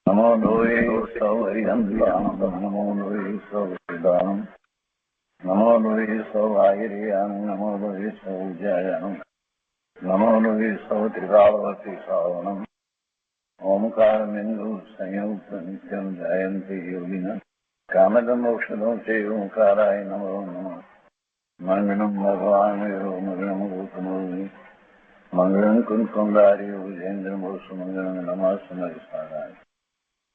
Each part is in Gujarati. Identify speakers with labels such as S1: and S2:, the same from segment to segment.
S1: નમો લોહી સૌહરિહંતાણમ નમો લોહી સૌહૃદાનમ નમો લોહી સૌઆયર્યાન નમો લોહી સૌજ્યાયાન નમો લોહી સૌત્રિકાળવતી શ્રાવણમ ઓમકારમિંદુ સંયુક્ત નિત્યમ જયંતી યોગિના કામદમ ઔષધો છે ઓંકારાય નમો નમઃ મંગળમ ભગવાન મંગળમ ગૌતમોની મંગળમ કુંકુંદારી વિજેન્દ્રમોષ મંગળમ નમઃ સમયસારાય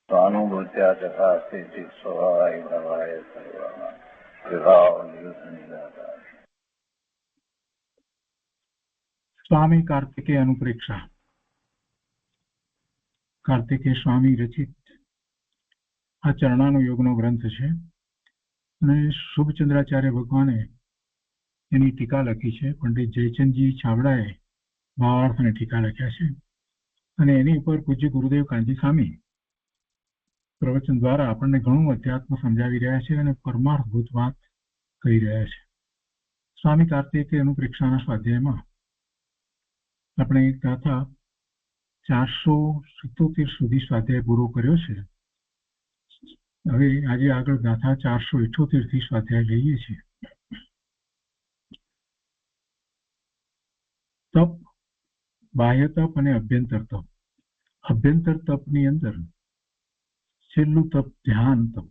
S1: સ્વાનુભૂત્યા ચકાસ્તે સ્વભાવાય ભવાય સર્વમાં વિભાવ નિદાતા.
S2: સ્વામી કાર્તિકેય અનુપ્રેક્ષા. કાર્તિકેય સ્વામી રચિત આ ચરણાનુયોગનો ગ્રંથ છે અને શુભચંદ્રાચાર્ય ભગવાને એની ટીકા લખી છે. પંડિત જયચંદજી છાબડાએ ભાવાર્થને ટીકા લખ્યા છે અને એની ઉપર પૂજ્ય ગુરુદેવ કાંજી સ્વામી પ્રવચન દ્વારા આપણને ઘણું અધ્યાત્મ સમજાવી રહ્યા છે અને પરમાર્થભૂત વાત કહી રહ્યા છે. સ્વામી કાર્તિકેય અનુપ્રેક્ષાના સ્વાધ્યાયમાં આપણે ગાથા 477 સુધી સ્વાધ્યાય પૂરો કર્યો છે. હવે આજે આગળ ગાથા 478 થી સ્વાધ્યાય લઈએ છીએ. તપ, બાહ્ય તપ અને અભ્યંતર તપ. અભ્યંતર તપની અંદર છેલ્લું તપ ધ્યાન તપ,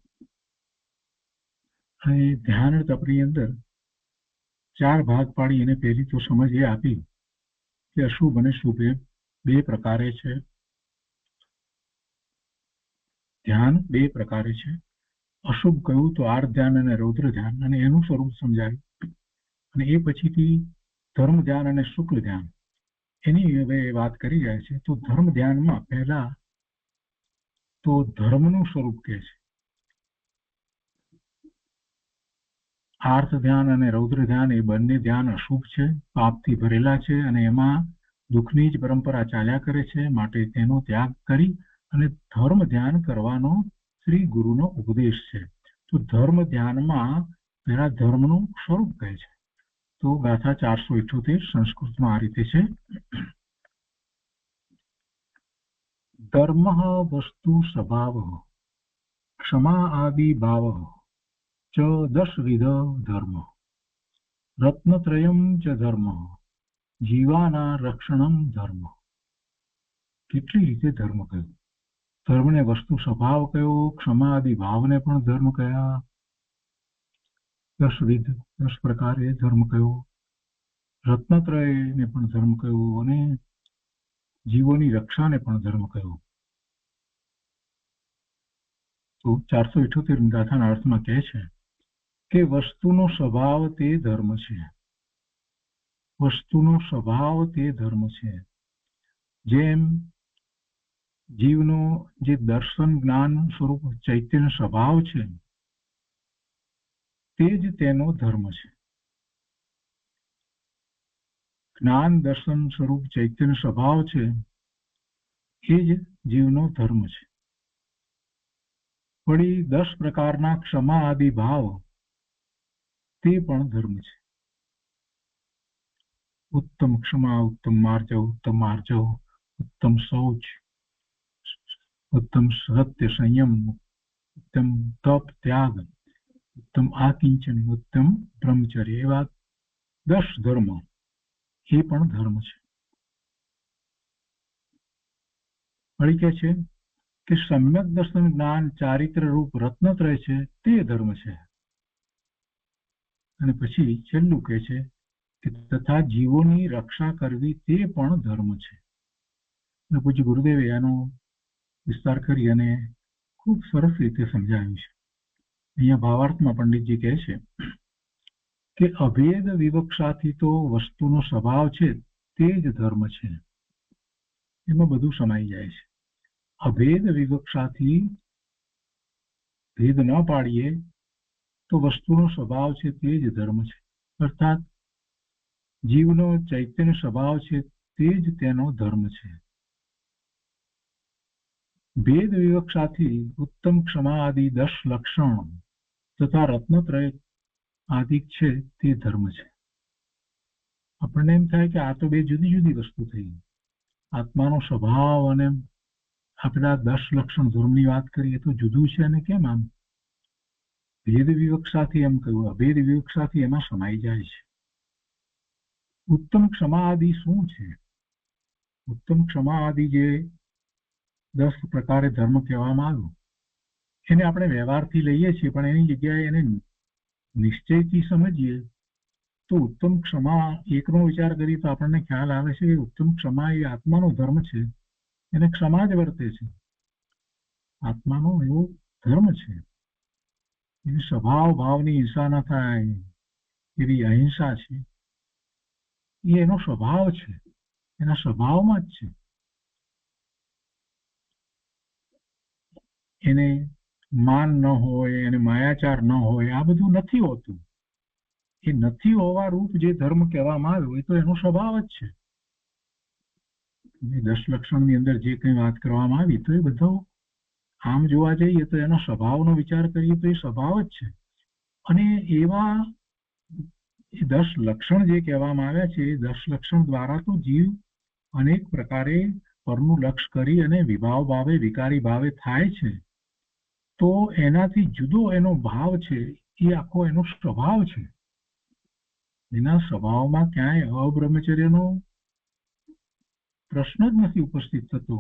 S2: અને ધ્યાન તપની અંદર 4 ભાગ પાડી એને પહેલી તો સમજ એ આપી કે અશુભ અને શુભ એ 2 પ્રકારે છે. ધ્યાન 2 પ્રકારે છે. અશુભ કહ્યું તો આર્ત ધ્યાન અને રૌદ્ર ધ્યાન, અને એનું સ્વરૂપ સમજાવ્યું. અને એ પછીથી ધર્મ ધ્યાન અને શુક્લ ધ્યાન એની હવે વાત કરી રહ્યા છે. તો ધર્મ ધ્યાનમાં પહેલા તો ધર્મનું સ્વરૂપ કહે છે. આર્ત ધ્યાન અને રૌદ્ર ધ્યાન એ બંને ધ્યાન અશુભ છે, પાપથી ભરેલા છે અને એમાં દુઃખની જ પરંપરા ચાલ્યા કરે છે. માટે તેનો ત્યાગ કરી અને ધર્મ ધ્યાન કરવાનો શ્રી ગુરુનો ઉપદેશ છે. તો ધર્મ ધ્યાનમાં પહેલા ધર્મનું સ્વરૂપ કહે છે. તો ગાથા 478 સંસ્કૃતમાં આ રીતે છે. ધર્મ વસ્તુ સ્વભાવ ક્ષમા આદિ ભાવ ચ 10 વિધ ધર્મ રત્નત્રયમ ચ ધર્મ જીવાના રક્ષણમ ધર્મ. કેટલી રીતે ધર્મ કયો? ધર્મને વસ્તુ સ્વભાવ કયો, ક્ષમા આદિ ભાવને પણ ધર્મ કયા, 10 વિધ 10 પ્રકારે ધર્મ કયો, રત્નત્રયને પણ ધર્મ કયો અને જીવોની રક્ષાને પણ ધર્મ કયો. તો 478 ગાથાના અર્થમાં કહે છે કે વસ્તુનો સ્વભાવ તે ધર્મ છે. વસ્તુનો સ્વભાવ તે ધર્મ છે. જેમ જીવનો જે દર્શન જ્ઞાન સ્વરૂપ ચૈતન્ય સ્વભાવ છે તે જ તેનો ધર્મ છે. જ્ઞાન દર્શન સ્વરૂપ ચૈતન્ય સ્વભાવ છે એ જ જીવનો ધર્મ છે. વળી 10 પ્રકારના ક્ષમા આદિ ભાવ તે પણ ધર્મ છે. ઉત્તમ ક્ષમા, ઉત્તમ માર્જવ, ઉત્તમ આર્જવ, ઉત્તમ શૌચ, ઉત્તમ સત્ય સંયમ, ઉત્તમ તપ ત્યાગ, ઉત્તમ આકિંચન, ઉત્તમ બ્રહ્મચર્ય, એવા 10 ધર્મ એ પણ ધર્મ છે. વળી કે છે કે સમ્યક દર્શન જ્ઞાન ચારિત્ર રૂપ રત્નત્રય છે તે ધર્મ છે. અને પછી છેલ્લું કહે છે કે તથા જીવોની રક્ષા કરવી તે પણ ધર્મ છે. અને પૂજ્ય ગુરુદેવે આનો વિસ્તાર કરી અને ખૂબ સરસ રીતે સમજાવ્યું છે. અહીંયા ભાવાર્થમાં પંડિતજી કહે છે કે અભેદ વિવક્ષાથી તો વસ્તુનો સ્વભાવ છે તે જ ધર્મ છે. એમાં બધું સમાઈ જાય છે. અભેદ વિવક્ષાથી ભેદ ન પાડીએ તો વસ્તુનો સ્વભાવ છે તે જ ધર્મ છે. અર્થાત જીવનો ચૈતન્ય સ્વભાવ છે તે જ તેનો ધર્મ છે. ભેદ વિવક્ષાથી ઉત્તમ ક્ષમા આદિ 10 લક્ષણ તથા રત્નત્રય આદિ છે તે ધર્મ છે. આપણને એમ થાય કે આ તો 2 જુદી જુદી વસ્તુ થઈ. આત્માનો સ્વભાવ અને આપણે આ 10 લક્ષણ ધર્મની વાત કરીએ તો જુદું છે અને કેમ આમ ભેદ વિવક્ષાથી એમ કહ્યું, અભેદ વિવક્ષાથી એમાં સમાઈ જાય છે. ઉત્તમ ક્ષમા આદિ શું છે? ઉત્તમ ક્ષમા આદિ જે 10 પ્રકારે ધર્મ કહેવામાં આવ્યું એને આપણે વ્યવહારથી લઈએ છીએ, પણ એની જગ્યાએ એને નિશ્ચયથી સમજીએ તો ઉત્તમ ક્ષમા એકનો વિચાર કરીએ તો આપણને ખ્યાલ આવે છે કે ઉત્તમ ક્ષમા એ આત્માનો ધર્મ છે. એને ક્ષમા જ વર્તે છે, આત્માનો એવો ધર્મ છે. એવી સ્વભાવ ભાવની હિંસા ન થાય એવી અહિંસા છે, એ એનો સ્વભાવ છે, એના સ્વભાવમાં જ છે. એને માન ન હોય, એને માયાચાર ન હોય, આ બધું નથી હોતું. એ નથી હોવા રૂપ જે ધર્મ કહેવામાં આવ્યો એ તો એનો સ્વભાવ જ છે. 10 લક્ષણની અંદર જે કંઈ વાત કરવામાં આવી તો એ બધો આમ જોવા જઈએ તો એનો સ્વભાવનો વિચાર કરીએ તો એ સ્વભાવ જ છે. અને એવા 10 લક્ષણ જે કહેવામાં આવ્યા છે એ 10 લક્ષણ દ્વારા તો જીવ અનેક પ્રકારે પરનું લક્ષ કરી અને વિભાવ ભાવે વિકારી ભાવે થાય છે. તો એનાથી જુદો એનો ભાવ છે, એ આખો એનો સ્વભાવ છે. એના સ્વભાવમાં ક્યાંય અબ્રહ્મચર્યનો પ્રશ્ન જ નથી ઉપસ્થિત થતો.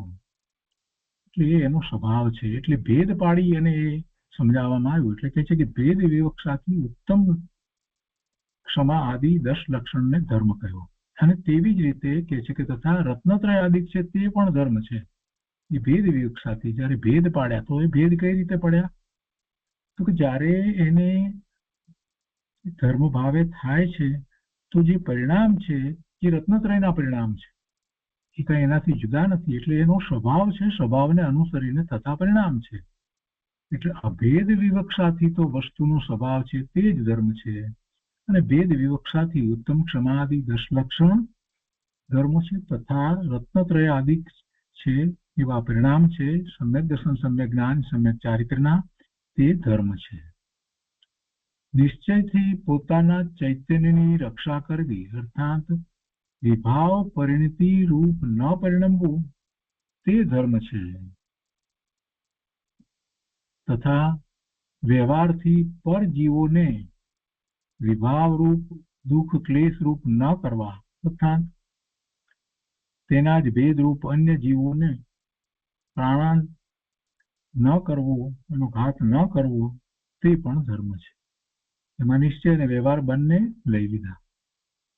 S2: એટલે એ એનો સ્વભાવ છે. એટલે ભેદ પાડી અને એ સમજાવવામાં આવ્યું. એટલે કહે છે કે ભેદ વિવક્ષાથી ઉત્તમ ક્ષમા આદિ 10 લક્ષણને ધર્મ કહ્યો. અને તેવી જ રીતે કહે છે કે તથા રત્નત્રય આદિ છે તે પણ ધર્મ છે. એ ભેદ વિવક્ષાથી જયારે ભેદ પાડ્યા તો એ ભેદ કઈ રીતે પડ્યા? તો કે જયારે એને ધર્મ ભાવે થાય છે તો જે પરિણામ છે એ રત્નત્રયના પરિણામ છે, એ કઈ એનાથી જુદા નથી. એટલે એનો સ્વભાવ છે, સ્વભાવને અનુસરીને થતા પરિણામ છે. એટલે અભેદ વિવક્ષાથી તો વસ્તુનો સ્વભાવ છે તે જ ધર્મ છે. અને ભેદ વિવક્ષાથી ઉત્તમ ક્ષમાદિ 10 લક્ષણ ધર્મ છે, તથા રત્નત્રય આદિ છે એવા પરિણામ છે, સમ્યક દર્શન, સમ્યક જ્ઞાન, સમ્યક ચારિત્રના તે ધર્મ છે. નિશ્ચયથી પોતાના ચૈતન્યની રક્ષા કરવી અર્થાત વિભાવ પરિણતિ રૂપ ન પરિણમવું તે ધર્મ છે. તથા વ્યવહારથી પરજીવોને વિભાવ રૂપ દુઃખ ક્લેશ રૂપ ન કરવા તથા તેના જ ભેદ રૂપ અન્ય જીવોને પ્રાણાન ન કરવો, એનો ઘાત ન કરવો તે પણ ધર્મ છે. એમાં નિશ્ચય અને વ્યવહાર બંને લઈ લીધા.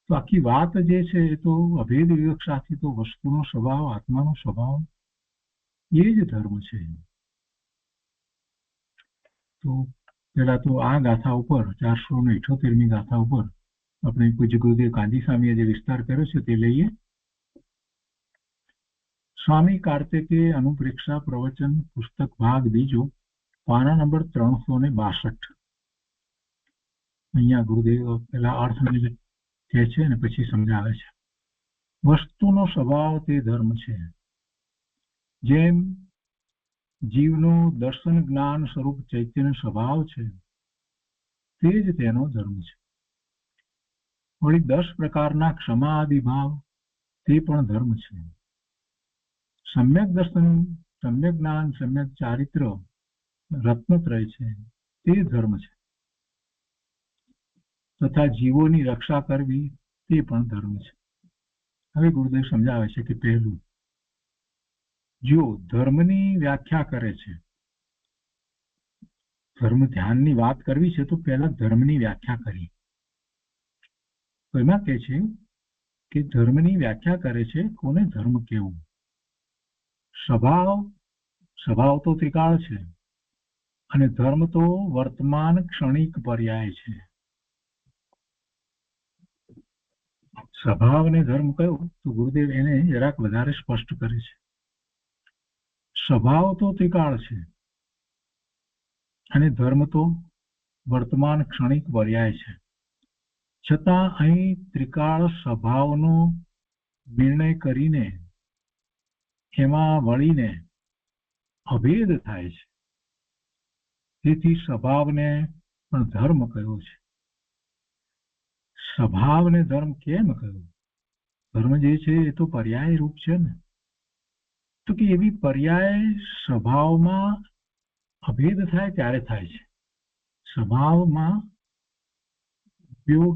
S2: તો આખી વાત જે છે એ તો અભેદ વિવક્ષાથી તો વસ્તુનો સ્વભાવ, આત્માનો સ્વભાવ એ જ ધર્મ છે. તો પેલા તો આ ગાથા ઉપર 478મી ગાથા ઉપર આપણે પૂજ્ય ગુરુદેવ કાંજી સ્વામીએ જે વિસ્તાર કર્યો છે તે લઈએ. સ્વામી કાર્તિકે અનુપ્રેક્ષા પ્રવચન પુસ્તક ભાગ બીજો, પાના નંબર 362. અહીંયા ગુરુદેવ પેલા અર્થ કહે છે અને પછી સમજાવે છે. વસ્તુનો સ્વભાવ તે ધર્મ છે. જેમ જીવનો દર્શન જ્ઞાન સ્વરૂપ ચૈતન્ય સ્વભાવ છે તે જ તેનો ધર્મ છે. વળી 10 પ્રકારના ક્ષમા આદિ ભાવ તે પણ ધર્મ છે. સમ્યક દર્શન, સમ્યક જ્ઞાન, સમ્યક ચારિત્ર રત્નત્રય છે તે ધર્મ છે. તથા જીવોની રક્ષા કરવી તે પણ ધર્મ છે. હવે ગુરુદેવ સમજાવે છે કે પહેલું, જો ધર્મની વ્યાખ્યા કરે છે, ધર્મ ધ્યાનની વાત કરવી છે તો પહેલા ધર્મની વ્યાખ્યા કરી. તો એમાં કહે છે કે ધર્મની વ્યાખ્યા કરે છે કોને ધર્મ કેવું. સ્વભાવ તો ત્રિકાળ છે અને ધર્મ તો વર્તમાન ક્ષણિક પર્યાય છે. સ્વભાવને ધર્મ કયો તો ગુરુદેવ એને જરાક વધારે સ્પષ્ટ કરે છે. સ્વભાવ તો ત્રિકાળ છે અને ધર્મ તો વર્તમાન ક્ષણિક પર્યાય છે. છતાં અહીં ત્રિકાળ સ્વભાવનો નિર્ણય કરીને એમાં વળીને અભેદ થાય છે. તેથી સ્વભાવને પણ ધર્મ કયો છે. સ્વભાવને ધર્મ કેમ કહ્યું? ધર્મ જે છે એ તો પર્યાય રૂપ છે ને. તો કે એવી પર્યાય સ્વભાવમાં અભેદ થાય ત્યારે થાય છે. સ્વભાવમાં ઉપયોગ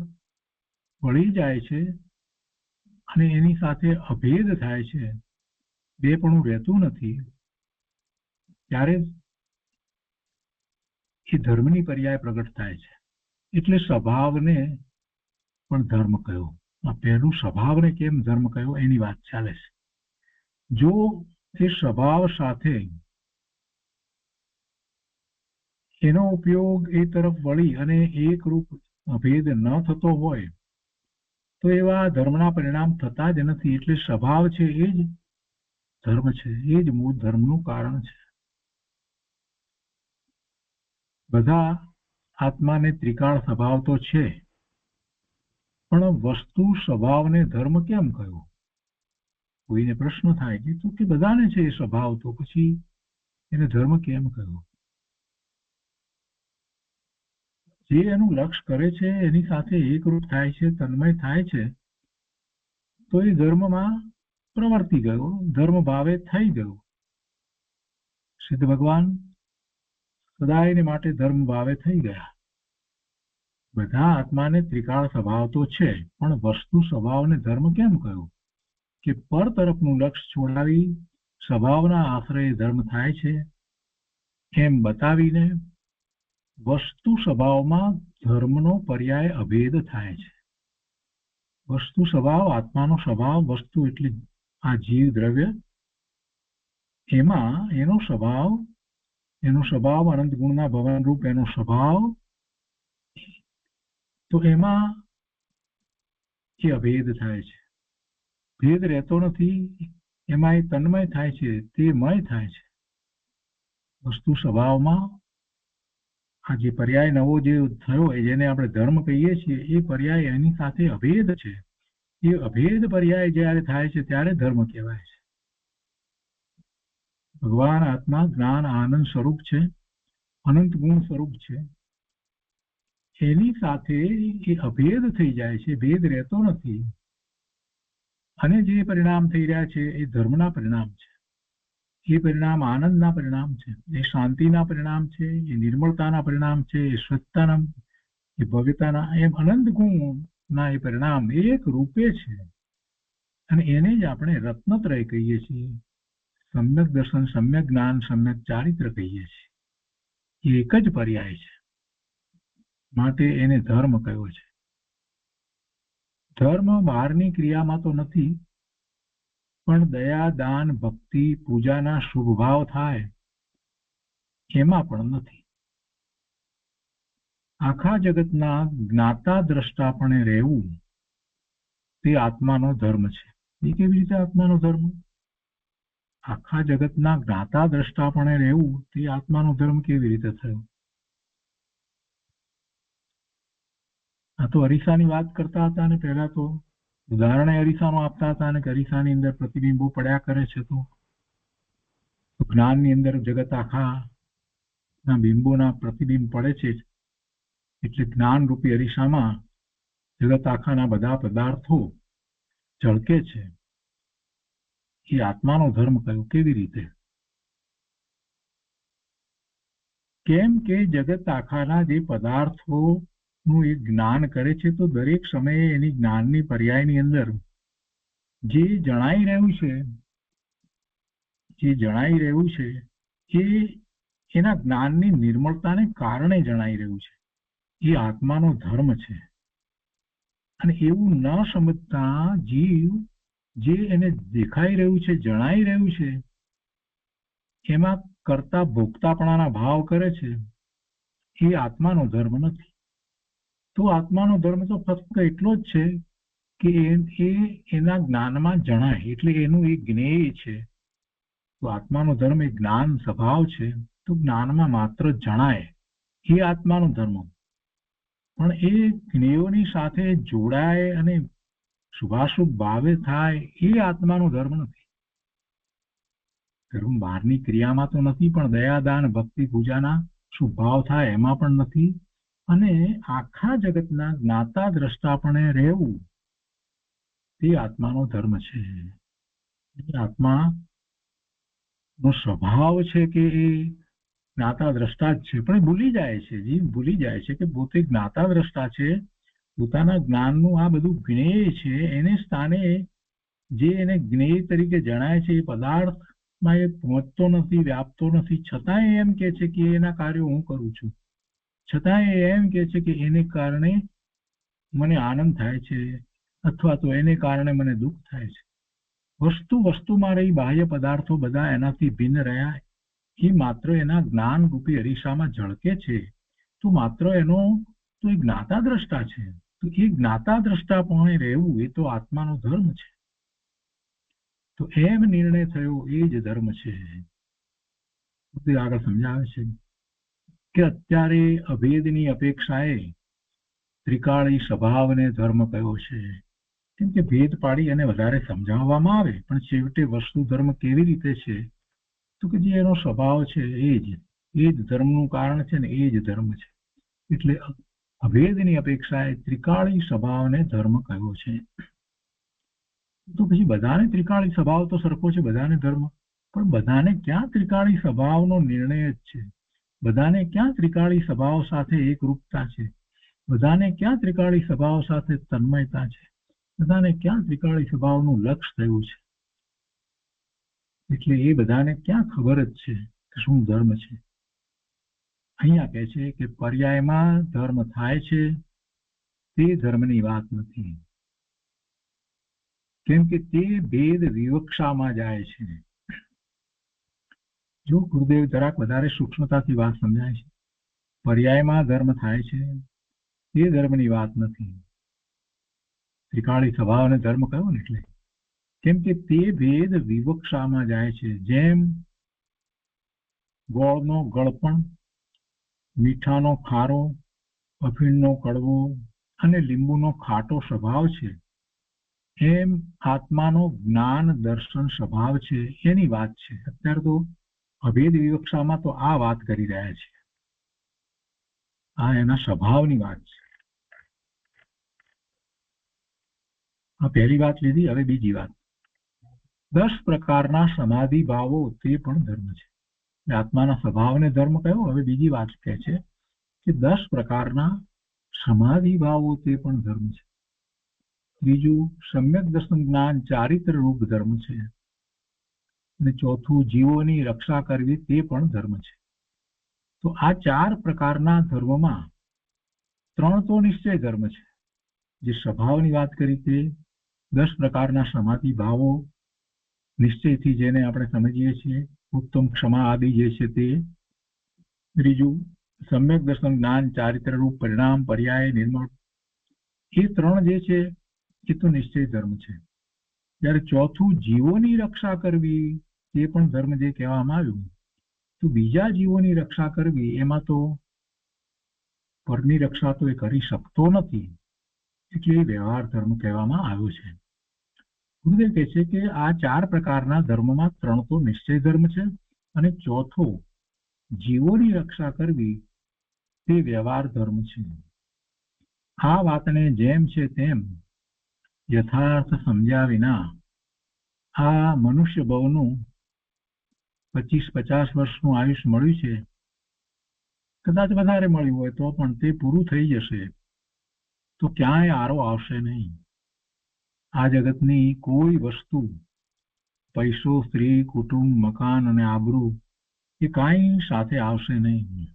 S2: વળી જાય છે અને એની સાથે અભેદ થાય છે, બે પણ રહેતું નથી, ત્યારે એ ધર્મની પર્યાય પ્રગટ થાય છે. એટલે સ્વભાવને પણ ધર્મ કહ્યો. આ પહેલું સ્વભાવને કેમ ધર્મ કહ્યો એની વાત ચાલે છે. જો એ સ્વભાવ સાથે એનો ઉપયોગ એ તરફ વળી અને એકરૂપ અભેદ ન થતો હોય તો એવા ધર્મના પરિણામ થતા જ નથી. એટલે સ્વભાવ છે એ જ ધર્મ છે, એ જ મૂળ ધર્મનું કારણ છે. બધા આત્માને ત્રિકાળ સ્વભાવ તો છે, પણ વસ્તુ સ્વભાવને ધર્મ કેમ કહ્યું? કોઈને પ્રશ્ન થાય કે બધાને છે એ સ્વભાવ, તો પછી એને ધર્મ કેમ કહ્યું? જે એનું લક્ષ્ય કરે છે એની સાથે એકરૂપ થાય છે, તન્મય થાય છે, તો એ ધર્મમાં પ્રવર્તી ગયો, ધર્મ ભાવે થઈ ગયો. સિદ્ધ ભગવાન સદાયને માટે ધર્મ ભાવે થઈ ગયા. બધા આત્માને ત્રિકાળ સ્વભાવ તો છે, પણ વસ્તુ સ્વભાવને ધર્મ કેમ કહ્યું? કે પર તરફનું લક્ષ્ય છોડાવી સ્વભાવના આશ્રય ધર્મ થાય છે એમ બતાવીને વસ્તુ સ્વભાવમાં ધર્મનો પર્યાય અભેદ થાય છે. વસ્તુ સ્વભાવ, આત્માનો સ્વભાવ, વસ્તુ એટલે આ જીવ દ્રવ્ય, એમાં એનો સ્વભાવ અનંત ગુણના ભવન રૂપ એનો સ્વભાવ, તો એમાં એ અભેદ થાય છે. ભેદ રહેતો નથી, એમાં એ તન્મય થાય છે, તે મય થાય છે. વસ્તુ સ્વભાવમાં આ જે પર્યાય નવો જે થયો જેને આપણે ધર્મ કહીએ છીએ, એ પર્યાય એની સાથે અભેદ છે. એ અભેદ પર્યાય જ્યારે થાય છે ત્યારે ધર્મ કહેવાય છે. ભગવાન આત્મા જ્ઞાન આનંદ સ્વરૂપ છે, અનંત ગુણ સ્વરૂપ છે. એની સાથે એ અભેદ થઈ જાય છે, ભેદ રહેતો નથી. અને જે પરિણામ થઈ રહ્યા છે એ ધર્મના પરિણામ છે. એ પરિણામ આનંદના પરિણામ છે, એ શાંતિના પરિણામ છે, એ નિર્મળતાના પરિણામ છે, એ સ્વચ્છતાના, એ ભવ્યતાના, એમ અનંત ગુણના એ પરિણામ એક રૂપે છે. અને એને જ આપણે રત્નત્રય કહીએ છીએ. સમ્યક દર્શન, સમ્યક જ્ઞાન, સમ્યક ચારિત્ર કહીએ છીએ. એ એક જ પર્યાય છે, માટે એને ધર્મ કહ્યો છે. ધર્મ બહારની ક્રિયામાં તો નથી, પણ દયા, દાન, ભક્તિ, પૂજાના શુભ ભાવ થાય એમાં પણ નથી. આખા જગતના જ્ઞાતા દ્રષ્ટાપણે રહેવું તે આત્માનો ધર્મ છે. એ કેવી રીતે આત્માનો ધર્મ? આખા જગતના જ્ઞાતા દ્રષ્ટાપણે રહેવું તે આત્માનો ધર્મ કેવી રીતે થયો? આ તો અરીસાની વાત કરતા હતા, અને પહેલા તો ઉદાહરણે અરીસાનો આપતા હતા, અને અરીસાની અંદર પ્રતિબિંબો પડ્યા કરે છે, તો જ્ઞાનની અંદર જગત આખા ના બિંબોના પ્રતિબિંબ પડે છે, એટલે જ્ઞાન રૂપી અરીસામાં જગત આખાના બધા પદાર્થો ઝળકે છે. એ આત્માનો ધર્મ કયો? કેવી રીતે? કેમ કે જગત આખાના જે પદાર્થો નું એ જ્ઞાન કરે છે, તો દરેક સમયે એની જ્ઞાનની પર્યાયની અંદર જે જણાઈ રહ્યું છે એ એના જ્ઞાનની નિર્મળતાને કારણે જણાઈ રહ્યું છે. એ આત્માનો ધર્મ છે. અને એવું ન સમજતા જીવ જે એને દેખાઈ રહ્યું છે, જણાઈ રહ્યું છે, એમાં કરતા ભોગતાપણાના ભાવ કરે છે, એ આત્માનો ધર્મ નથી. તો આત્માનો ધર્મ તો ફક્ત એટલો જ છે કે એ એના જ્ઞાનમાં જણાય, એટલે એનું એ જ્ઞેય છે. તો આત્માનો ધર્મ એ જ્ઞાન સ્વભાવ છે, તો જ્ઞાનમાં માત્ર જણાય, એ આત્માનો ધર્મ. પણ એ જ્ઞેયોની સાથે જોડાય અને શુભાશુભ ભાવે થાય, એ આત્માનો ધર્મ નથી. ધર્મ બહારની ક્રિયામાં તો નથી, પણ દયાદાન, ભક્તિ, પૂજાના શુભ ભાવ થાય એમાં પણ નથી. અને આખા જગતના જ્ઞાતા દ્રષ્ટાપણે રહેવું તે આત્માનો ધર્મ છે. આત્મા નો સ્વભાવ છે કે એ જ્ઞાતા દ્રષ્ટા જ છે, પણ એ ભૂલી જાય છે, જીવ ભૂલી જાય છે કે પોતે જ્ઞાતા દ્રષ્ટા છે. પોતાના જ્ઞાનનું આ બધું જ્ઞેય છે, એને સ્થાને જે એને જ્ઞેય તરીકે જણાય છે એ પદાર્થમાં એ પહોંચતો નથી, વ્યાપતો નથી, છતાંય એમ કે છે કે એના કાર્યો હું કરું છું, છતાંય એમ કે છે કે એને કારણે મને આનંદ થાય છે અથવા તો એને કારણે મને દુઃખ થાય છે. વસ્તુમાં રહી બાહ્ય પદાર્થો બધા એનાથી ભિન્ન રહ્યા, એ માત્ર એના જ્ઞાન રૂપી અરીસામાં ઝળકે છે, તો માત્ર એનો તો એ જ્ઞાતા દ્રષ્ટા છે. તો એ જ્ઞાતા દ્રષ્ટા પણ રહેવું એ તો આત્માનો ધર્મ છે. તો એમ નિર્ણય થયો એ જ ધર્મ છે. આગળ સમજાવે છે કે અત્યારે અભેદની અપેક્ષાએ ત્રિકાળી સ્વભાવને ધર્મ કયો છે. કેમ કે ભેદ પાડી અને વધારે સમજાવવામાં આવે, પણ છેવટે વસ્તુ ધર્મ કેવી રીતે છે, તો કે જે એનો સ્વભાવ છે એ જ ધર્મનું કારણ છે ને એ જ ધર્મ છે. એટલે અભેદની અપેક્ષાએ ત્રિકાળી સ્વભાવને ધર્મ કયો છે. તો પછી બધાને ત્રિકાળી સ્વભાવ તો સરખો છે, બધાને ધર્મ, પણ બધાને ક્યાં ત્રિકાળી સ્વભાવનો નિર્ણય જ છે, બધાને ક્યાં ત્રિકાળી સ્વભાવ સાથે એકરૂપતા છે, બધાને ક્યાં ત્રિકાળી સ્વભાવ સાથે તન્મયતા છે, બધાને ક્યાં ત્રિકાળી સ્વભાવનું લક્ષ્ય થયું છે. એટલે એ બધાને ક્યાં ખબર જ છે કે શું ધર્મ છે. અહીંયા કહે છે કે પર્યાયમાં ધર્મ થાય છે તે ધર્મની વાત નથી, કેમ કે તે ભેદ વિવક્ષામાં જાય છે. જો ગુરુદેવ જરાક વધારે સૂક્ષ્મતાથી વાત સમજાય છે, પર્યાયમાં ધર્મ થાય છે તે ધર્મની વાત નથી. ત્રિકાળી સ્વભાવને ધર્મ કયો ને એટલે કેમ કે તે ભેદ વિવક્ષામાં જાય છે. જેમ ગોળનો ગળપણ, મીઠાનો ખારો, અફીણનો કડવો અને લીંબુનો ખાટો સ્વભાવ છે, એમ આત્માનો જ્ઞાન દર્શન સ્વભાવ છે એની વાત છે. અત્યારે તો અભેદ વિવક્ષામાં તો આ વાત કરી રહ્યા છે, આ એના સ્વભાવની વાત છે. આ પહેલી વાત લીધી. હવે બીજી વાત, 10 પ્રકારના સમાધિ ભાવો તે પણ ધર્મ છે. આત્માના સ્વભાવને ધર્મ કયો. હવે બીજી વાત કહે છે કે 10 પ્રકારના સમાધિ ભાવો તે પણ ધર્મ છે. ત્રીજું સમ્યક દર્શન જ્ઞાન ચારિત્ર રૂપ ધર્મ છે. અને ચોથું જીવોની રક્ષા કરવી તે પણ ધર્મ છે. તો આ 4 પ્રકારના ધર્મમાં 3 તો નિશ્ચય ધર્મ છે. જે સ્વભાવની વાત કરી તે 10 પ્રકારના સમાધિ ભાવો નિશ્ચયથી જેને આપણે સમજીએ છીએ, ઉત્તમ ક્ષમા આદિ જે છે તે. ત્રીજું સમ્યક દર્શન જ્ઞાન ચારિત્ર રૂપ પરિણામ પર્યાય નિર્મળ, એ 3 જે છે એ તો નિશ્ચય ધર્મ છે. જ્યારે ચોથું જીવોની રક્ષા કરવી તે પણ ધર્મ જે કહેવામાં આવ્યું, તો બીજા જીવોની રક્ષા કરવી એમાં તો પરની રક્ષા તો એ કરી શકતો નથી, એટલે એ વ્યવહાર ધર્મ કહેવામાં આવ્યો છે. ગુરુદેવ કહે છે કે આ 4 પ્રકારના ધર્મમાં 3 તો નિશ્ચય ધર્મ છે અને ચોથો જીવોની રક્ષા કરવી તે વ્યવહાર ધર્મ છે. આ વાતને જેમ છે તેમ યથાર્થ સમજ્યા વિના આ મનુષ્ય ભવનું 25-50 વર્ષનું આયુષ્ય મળ્યું છે, કદાચ વધારે મળ્યું હોય તો પણ તે પૂરું થઈ જશે તો ક્યાંય આરો આવશે નહીં. આ જગતની કોઈ વસ્તુ, પૈસો, સ્ત્રી, કુટુંબ, મકાન અને આબરૂ એ કાંઈ સાથે આવશે નહીં.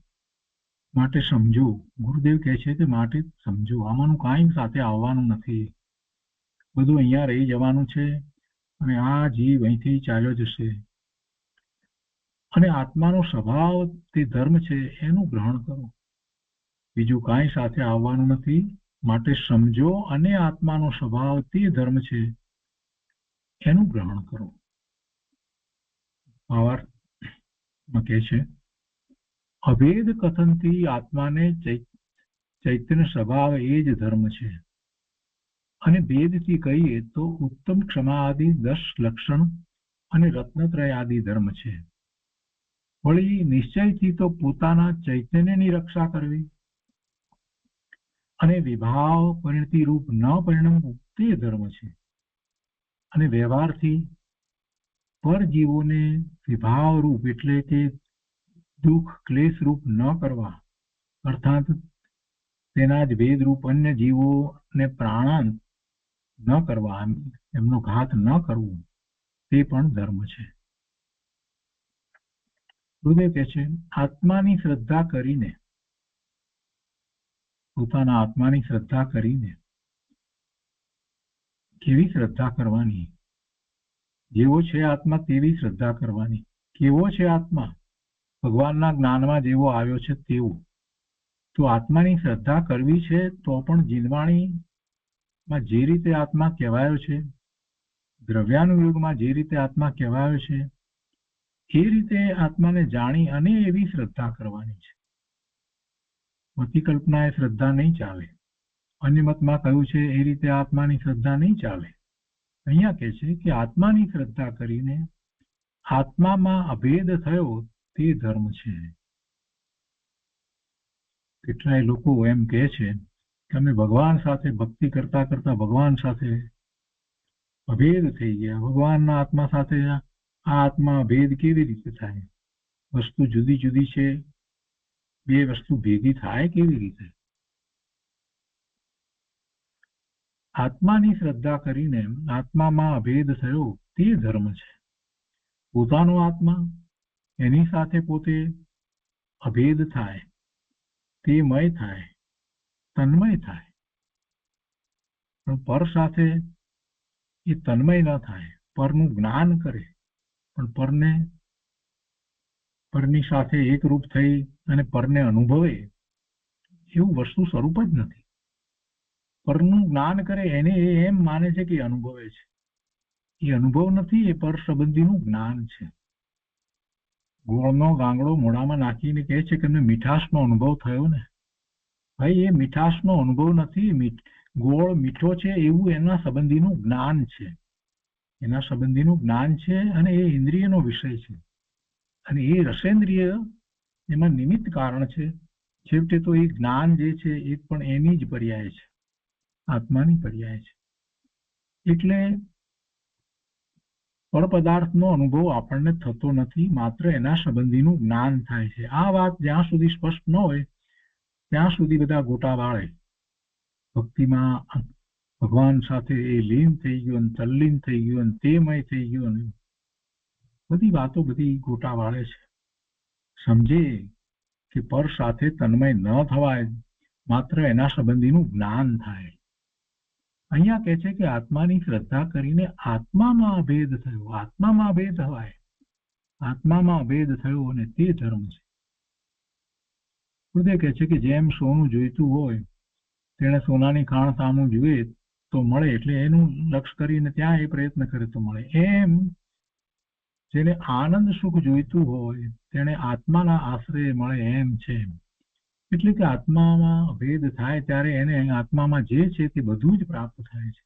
S2: માટે સમજો, ગુરુદેવ કહે છે કે માટે સમજો, આમાંનું કાંઈ સાથે આવવાનું નથી. બધું અહીંયા રહી જવાનું છે અને આ જીવ અહીંથી ચાલ્યો જશે. અને આત્માનો સ્વભાવ તે ધર્મ છે એનું ગ્રહણ કરો, બીજું કાંઈ સાથે આવવાનું નથી. માટે સમજો અને આત્માનો સ્વભાવ તે ધર્મ છે એનું ગ્રહણ કરો. ભાવાર્થમાં કહે છે અભેદ કથનથી આત્માને ચૈતન્ય સ્વભાવ એ જ ધર્મ છે, અને ભેદથી કહીએ તો ઉત્તમ ક્ષમા આદિ 10 લક્ષણ અને રત્નત્રય આદિ ધર્મ છે. વળી નિશ્ચયથી તો પોતાના ચૈતન્યની રક્ષા કરવી અને વિભાવ પરિણતિ રૂપ ન પરિણમવું તે ધર્મ છે. અને વ્યવહારથી પરજીવોને વિભાવ રૂપ એટલે કે દુઃખ ક્લેશ રૂપ ન કરવા, અર્થાત તેના જ ભેદ રૂપ અન્ય જીવોને પ્રાણાંત ન કરવા, એમનો ઘાત ન કરવો, તે પણ ધર્મ છે. ગુરુદેવ કહે છે, આત્માની શ્રદ્ધા કરીને, પોતાના આત્માની શ્રદ્ધા કરીને, કેવી શ્રદ્ધા કરવાની? જેવો છે આત્મા તેવી શ્રદ્ધા કરવાની. કેવો છે આત્મા? ભગવાનના જ્ઞાનમાં જેવો આવ્યો છે તેવો. તો આત્માની શ્રદ્ધા કરવી છે તો પણ જીવવાણીમાં જે રીતે આત્મા કહેવાયો છે, દ્રવ્યાનુયોગમાં જે રીતે આત્મા કહેવાયો છે, એ રીતે આત્માને જાણી અને એવી શ્રદ્ધા કરવાની છે. મતિકલ્પના એ શ્રદ્ધા નહીં ચાલે. અન્ય મતમાં કહ્યું છે એ રીતે આત્માની શ્રદ્ધા નહીં ચાલે. અહીંયા કહે છે કે આત્માની શ્રદ્ધા કરીને આત્મામાં અભેદ થયો તે ધર્મ છે. કેટલાય લોકો એમ કહે છે કે અમે ભગવાન સાથે ભક્તિ કરતા કરતા ભગવાન સાથે અભેદ થઈ ગયા. ભગવાનના આત્મા સાથે આ આત્મા ભેદ કેવી રીતે થાય? વસ્તુ જુદી જુદી છે, બે વસ્તુ ભેગી થાય કેવી રીતે? આત્માની શ્રદ્ધા કરીને આત્મામાં અભેદ થયો તે ધર્મ છે. પોતાનો આત્મા એની સાથે પોતે અભેદ થાય, તે મય થાય, તન્મય થાય. પણ પર સાથે એ તન્મય ન થાય. પરનું જ્ઞાન કરે પણ પરની સાથે એકરૂપ થઈ અને પરને અનુભવે એવું વસ્તુ સ્વરૂપ જ નથી. પરનું જ્ઞાન કરે એને એ એમ માને છે કે અનુભવે છે. એ અનુભવ નથી, એ પર સંબંધીનું જ્ઞાન છે. ગોળનો ગાંગડો મોઢામાં નાખીને કહે છે કે મીઠાશનો અનુભવ થયો ને. ભાઈ, એ મીઠાશનો અનુભવ નથી. ગોળ મીઠો છે એવું એના સંબંધીનું જ્ઞાન છે. એના સંબંધીનું જ્ઞાન છે અને એ ઇન્દ્રિયનો વિષય છે. અને એ રસેન્દ્રિય એમાં નિમિત્ત કારણ છે. છેવટે તો એ જ્ઞાન જે છે એ પણ એની જ પર્યાય છે, આત્માની પર્યાય છે. એટલે પર પદાર્થનો અનુભવ આપણને થતો નથી, માત્ર એના સંબંધીનું જ્ઞાન થાય છે. આ વાત જ્યાં સુધી સ્પષ્ટ ન હોય ત્યાં સુધી બધા ગોટા વાળે. ભક્તિમાં ભગવાન સાથે એ લીન થઈ ગયું અને તલ્લીન થઈ ગયું અને તેમય થઈ ગયું અને બધી વાતો બધી ગોટા વાળે છે. સમજે કે પર સાથે તન્મય ન થવાય, માત્ર એના સંબંધીનું જ્ઞાન થાય. અહીંયા કહે છે કે આત્માની શ્રદ્ધા કરીને આત્મામાં અભેદ થયો. આત્મામાં અભેદ થવાય, આત્મામાં અભેદ થયો અને તે ધર્મ છે. ગુરુદેવ કહે છે કે જેમ સોનું જોઈતું હોય તેને સોનાની ખાણ સામું જુએ તો મળે, એટલે એનું લક્ષ્ય કરીને ત્યાં એ પ્રયત્ન કરે તો મળે. એમ જેને આનંદ સુખ જોઈતું હોય તેને આત્માના આશ્રય મળે એમ છે. એટલે કે આત્મામાં અભેદ થાય ત્યારે એને આત્મામાં જે છે તે બધું જ પ્રાપ્ત થાય છે.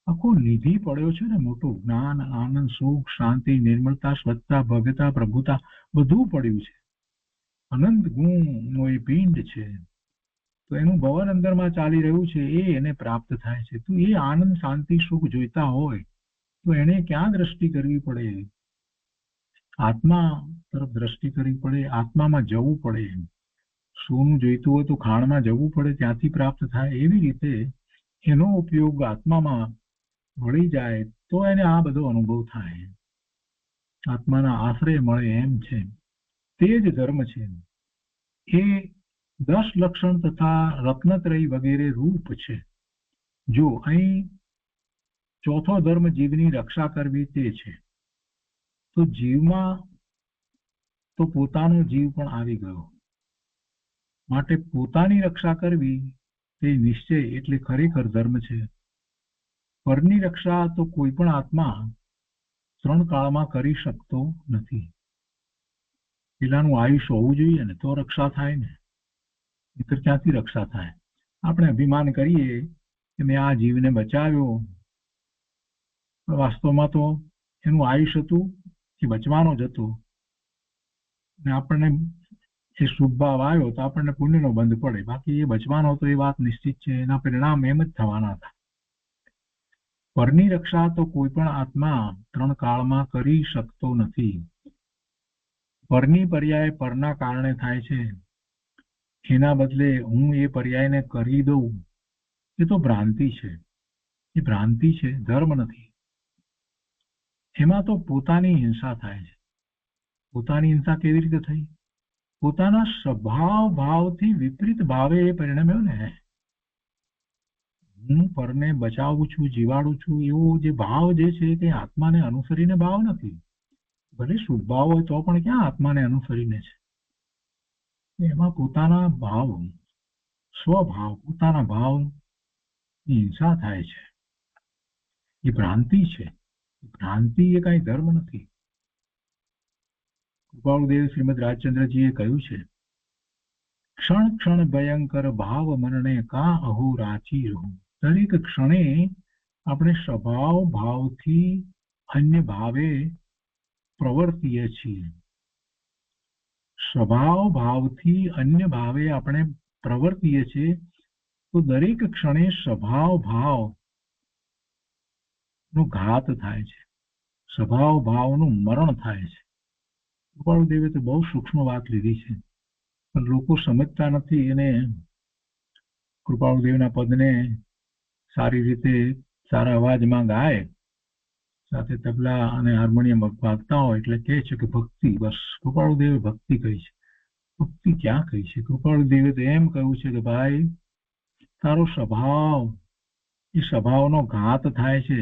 S2: આખો નિધિ પડ્યો છે ને, મોટું જ્ઞાન, આનંદ, સુખ, શાંતિ, નિર્મળતા, સ્વચ્છતા, ભવ્યતા, પ્રભુતા બધું પડ્યું છે. અનંત ગુણનો એ પિંડ છે. તો એનું ભવન અંદરમાં ચાલી રહ્યું છે, એ એને પ્રાપ્ત થાય છે. તો એ આનંદ, શાંતિ, સુખ જોઈતા હોય તો એને ક્યાં દ્રષ્ટિ કરવી પડે? આત્મા તરફ દ્રષ્ટિ કરવી પડે, આત્મામાં જવું પડે. સોનું જોઈતું હોય તો ખાણમાં જવું પડે, ત્યાંથી પ્રાપ્ત થાય. એવી રીતે એનો ઉપયોગ આત્મામાં વળી જાય તો એને આ બધો અનુભવ થાય, આત્માના આશ્રય મળે એમ છે. તે જ ધર્મ છે. એ 10 લક્ષણ તથા રત્નત્રય વગેરે રૂપ છે. જો અહીં ચોથો ધર્મ જીવની રક્ષા કરવી તે છે. તો જીવમાં તો પોતાનો જીવ પણ આવી ગયો, માટે પોતાની રક્ષા કરવી તે નિશ્ચય એટલે ખરેખર ધર્મ છે. પરની રક્ષા તો કોઈ પણ આત્મા 3 કાળમાં કરી શકતો નથી. પેલાનું આયુષ્ય હોવું જોઈએ ને તો રક્ષા થાય ને, નહીંતર ક્યાંથી રક્ષા થાય? આપણે અભિમાન કરીએ કે મેં આ જીવને બચાવ્યો, વાસ્તવમાં તો એનું આયુષ્ય હતું એ બચવાનો જ હતો. ને આપણને એ શુભ ભાવ આવ્યો તો આપણને પુણ્યનો બંધ પડે, બાકી એ બચવાનો તો એ વાત નિશ્ચિત છે. એના પરિણામ એમ જ થવાના હતા. પરની રક્ષા તો કોઈ પણ આત્મા 3 કાળમાં કરી શકતો નથી. પરની પર્યાય પરના કારણે થાય છે. એના બદલે હું એ પર્યાયને કરી દઉં, એ તો ભ્રાંતિ છે. એ ભ્રાંતિ છે, ધર્મ નથી. એમાં તો પોતાની હિંસા થાય છે. પોતાની હિંસા કેવી રીતે થઈ? પોતાના સ્વભાવ ભાવથી વિપરીત ભાવે એ પરિણમ્યો ને. હું પરને બચાવું છું, જીવાડું છું, એવો જે ભાવ જે છે તે આત્માને અનુસરીને ભાવ નથી. ભલે શુભ ભાવ હોય તો પણ ક્યાં આત્માને અનુસરીને છે? એમાં પોતાના ભાવ, સ્વભાવ, પોતાના ભાવ હિંસા થાય છે. એ ભ્રાંતિ છે. ભ્રાંતિ એ કઈ ધર્મ નથી. કૃપાળુદેવ શ્રીમદ રાજચંદ્રજીએ કહ્યું છે, ક્ષણ ક્ષણ ભયંકર ભાવ મનને કા અહો રાચી રહું. દરેક ક્ષણે આપણે સ્વભાવ ભાવથી અન્ય ભાવે પ્રવર્તીએ છીએ. સ્વભાવ ભાવથી અન્ય ભાવે આપણે પ્રવર્તીએ છીએ, તો દરેક ક્ષણે સ્વભાવ ભાવ નો ઘાત થાય છે. સ્વભાવ ભાવનું મરણ થાય છે. કૃપાળુદેવે તો બહુ સૂક્ષ્મ વાત લીધી છે, પણ લોકો સમજતા નથી. અને કૃપાળુદેવના પદને સારી રીતે સારા અવાજમાં ગાય, સાથે તબલા અને હાર્મોનિયમ વાગતા હોય એટલે કહે છે કે ભક્તિ. બસ કૃપાળુદેવે ભક્તિ કહી છે. ભક્તિ ક્યાં કહી છે? કૃપાળુદેવે તો એમ કહ્યું છે કે ભાઈ, તારો સ્વભાવ, એ સ્વભાવનો ઘાત થાય છે,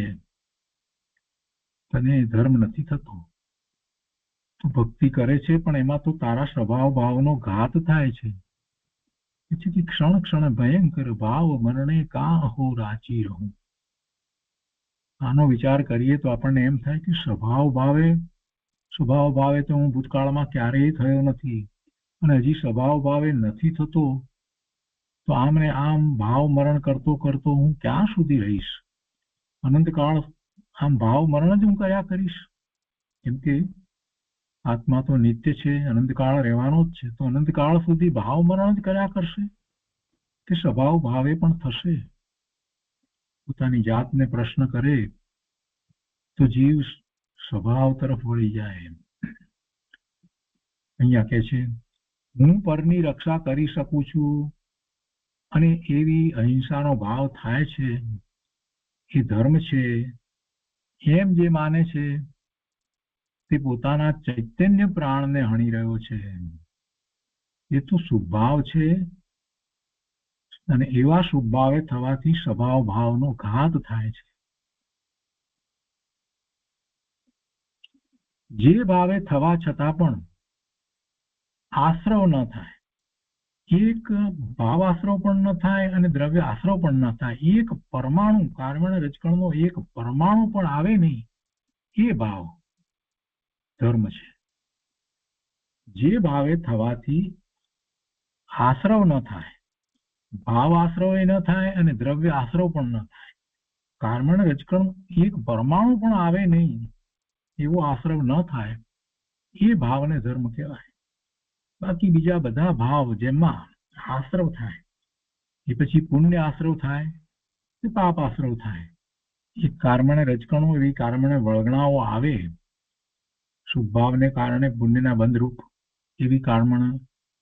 S2: તને ધર્મ નથી થતો. તું ભક્તિ કરે છે પણ એમાં તો તારા સ્વભાવ ભાવનો ઘાત થાય છે. પછી ક્ષણ ક્ષણ ભયંકર ભાવ મરણે કા અહો રાચી રહું. આનો વિચાર કરીએ તો આપણને એમ થાય કે સ્વભાવ ભાવે તો હું ભૂતકાળમાં ક્યારેય થયો નથી, અને હજી સ્વભાવ ભાવે નથી થતો, તો આમ ને આમ ભાવ મરણ કરતો કરતો હું ક્યાં સુધી રહીશ? અનંતકાળ આમ ભાવ મરણ જ હું કર્યા કરીશ. કેમ કે આત્મા તો નિત્ય છે, અનંતકાળ રહેવાનો જ છે. તો અનંતકાળ સુધી ભાવ મરણ જ કર્યા કરશે કે સ્વભાવ ભાવે પણ થશે? પોતાની જાતને પ્રશ્ન કરે તો જીવ સ્વભાવ તરફ વળી જાય. અહીંયા કહે છે, હું પરની રક્ષા કરી શકું છું અને એવી અહિંસાનો ભાવ થાય છે, એ ધર્મ છે, એમ જે માને છે તે પોતાના ચૈતન્ય પ્રાણને હણી રહ્યો છે. એ તો શુભભાવ છે, અને એવા શુભભાવે થવાથી સ્વભાવ ભાવનો ઘાત થાય છે. જે ભાવે થવા છતાં પણ આશ્રવ ન થાય, એક ભાવ આશ્રવ પણ ન થાય અને દ્રવ્ય આશ્રવ પણ ન થાય, એક પરમાણુ, કાર્બન રજકણનો એક પરમાણુ પણ આવે નહીં, એ ભાવ ધર્મ છે. જે ભાવે થવાથી આશ્રવ ન થાય, ભાવ આશ્રવ ન થાય અને દ્રવ્ય આશ્રવ પણ ન થાય, કાર્બન રજકણ એક પરમાણુ પણ આવે નહીં, એવો આશ્રવ ન થાય, એ ભાવને ધર્મ કહેવાય. બાકી બીજા બધા ભાવ જેમાં આશ્રવ થાય, એ પછી પુણ્ય આશ્રવ થાય કે પાપ આશ્રવ થાય, એ કાર્બન રજકણો, એવી કાર્બન વળગણાઓ આવે, શુભ ભાવને કારણે પુણ્યના બંધરૂપ એવી કાર્બન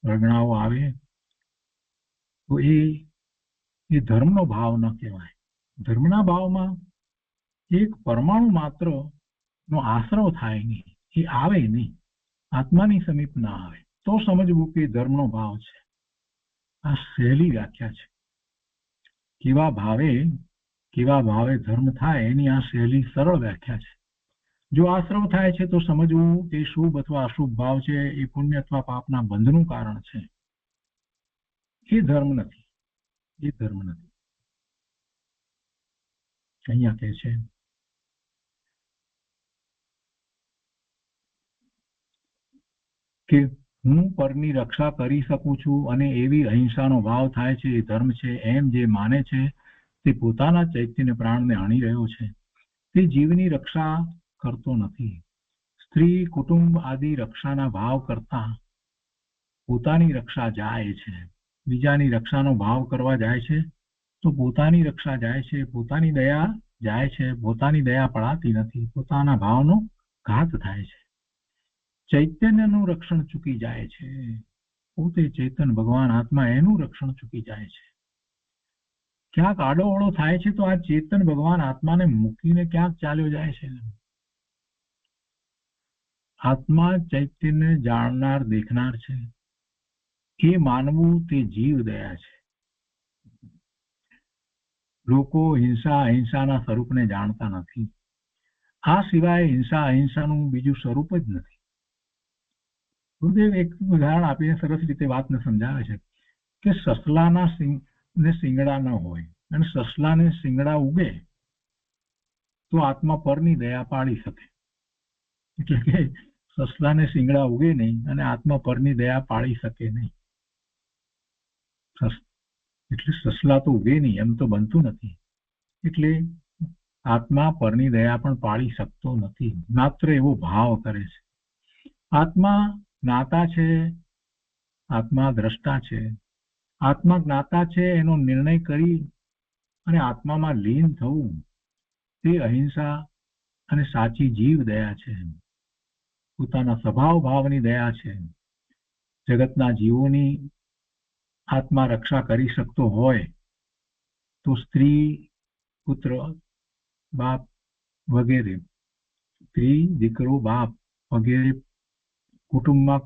S2: વળગણાઓ આવે, તો એ ધર્મનો ભાવ ન કહેવાય. ધર્મના ભાવમાં એક પરમાણુ માત્ર નો આશ્રવ થાય નહીં, એ આવે નહીં, આત્માની સમીપ ના આવે, તો સમજવું કે ધર્મનો ભાવ છે. આ સહેલી વ્યાખ્યા છે. કેવા ભાવે ધર્મ થાય એની આ સહેલી સરળ વ્યાખ્યા છે. જો આશ્રવ થાય છે તો સમજવું કે શુભ અથવા અશુભ ભાવ છે એ પુણ્ય અથવા પાપના બંધનું કારણ છે. એ ધર્મ નથી. અહીંયા કહે છે, કે હું પરની રક્ષા કરી શકું છું અને એવી અહિંસાનો ભાવ થાય છે, એ ધર્મ છે, એમ જે માને છે તે પોતાના ચૈતન્ય પ્રાણને હણી રહ્યો છે. તે જીવની રક્ષા કરતો નથી. સ્ત્રી, કુટુંબ આદિ રક્ષાના ભાવ કરતા પોતાની રક્ષા જાય છે. બીજાની રક્ષાનો ભાવ કરવા જાય છે તો પોતાની રક્ષા જાય છે, પોતાની દયા જાય છે, પોતાની દયા પડાતી નથી, પોતાના ભાવનો ઘાત થાય છે, ચૈતન્યનું રક્ષણ ચૂકી જાય છે, પોતે ચેતન ભગવાન આત્મા એનું રક્ષણ ચૂકી જાય છે. ક્યાંક આડોઅવળો થાય છે તો આ ચેતન ભગવાન આત્માને મૂકીને ક્યાંક ચાલ્યો જાય છે. આત્મા ચૈતન્ય જાણનાર દેખનાર છે, એ માનવું તે જીવ દયા છે. લોકો હિંસા અહિંસાના સ્વરૂપને જાણતા નથી. આ સિવાય હિંસા અહિંસાનું બીજું સ્વરૂપ જ નથી. ગુરુદેવ એક ઉદાહરણ આપીને સરસ રીતે વાતને સમજાવે છે કે સસલાના ને શિંગડા ન હોય અને સસલાને શિંગડા ઉગે તો આત્મા પરની દયા પાડી શકે. એટલે કે સસલાને શિંગડા ઉગે નહીં અને આત્મા પરની દયા પાડી શકે નહીં. એટલે સસલા તો ઉગે નહીં, એમ તો બનતું નથી. એટલે આત્મા પરની દયા પણ પાડી શકતો નથી, માત્ર એવો ભાવ કરે છે. આત્મા જ્ઞાતા છે, આત્મા દ્રષ્ટા છે. આત્મા જ્ઞાતા છે એનો નિર્ણય કરી અને આત્મામાં લીન થવું તે અહિંસા અને સાચી જીવ દયા છે. પોતાના સ્વભાવ ભાવની દયા છે. જગતના જીવોની આત્મા રક્ષા કરી શકતો હોય તો સ્ત્રી, પુત્ર, બાપ વગેરે, સ્ત્રી, દીકરો, બાપ વગેરે કુટુંબમાં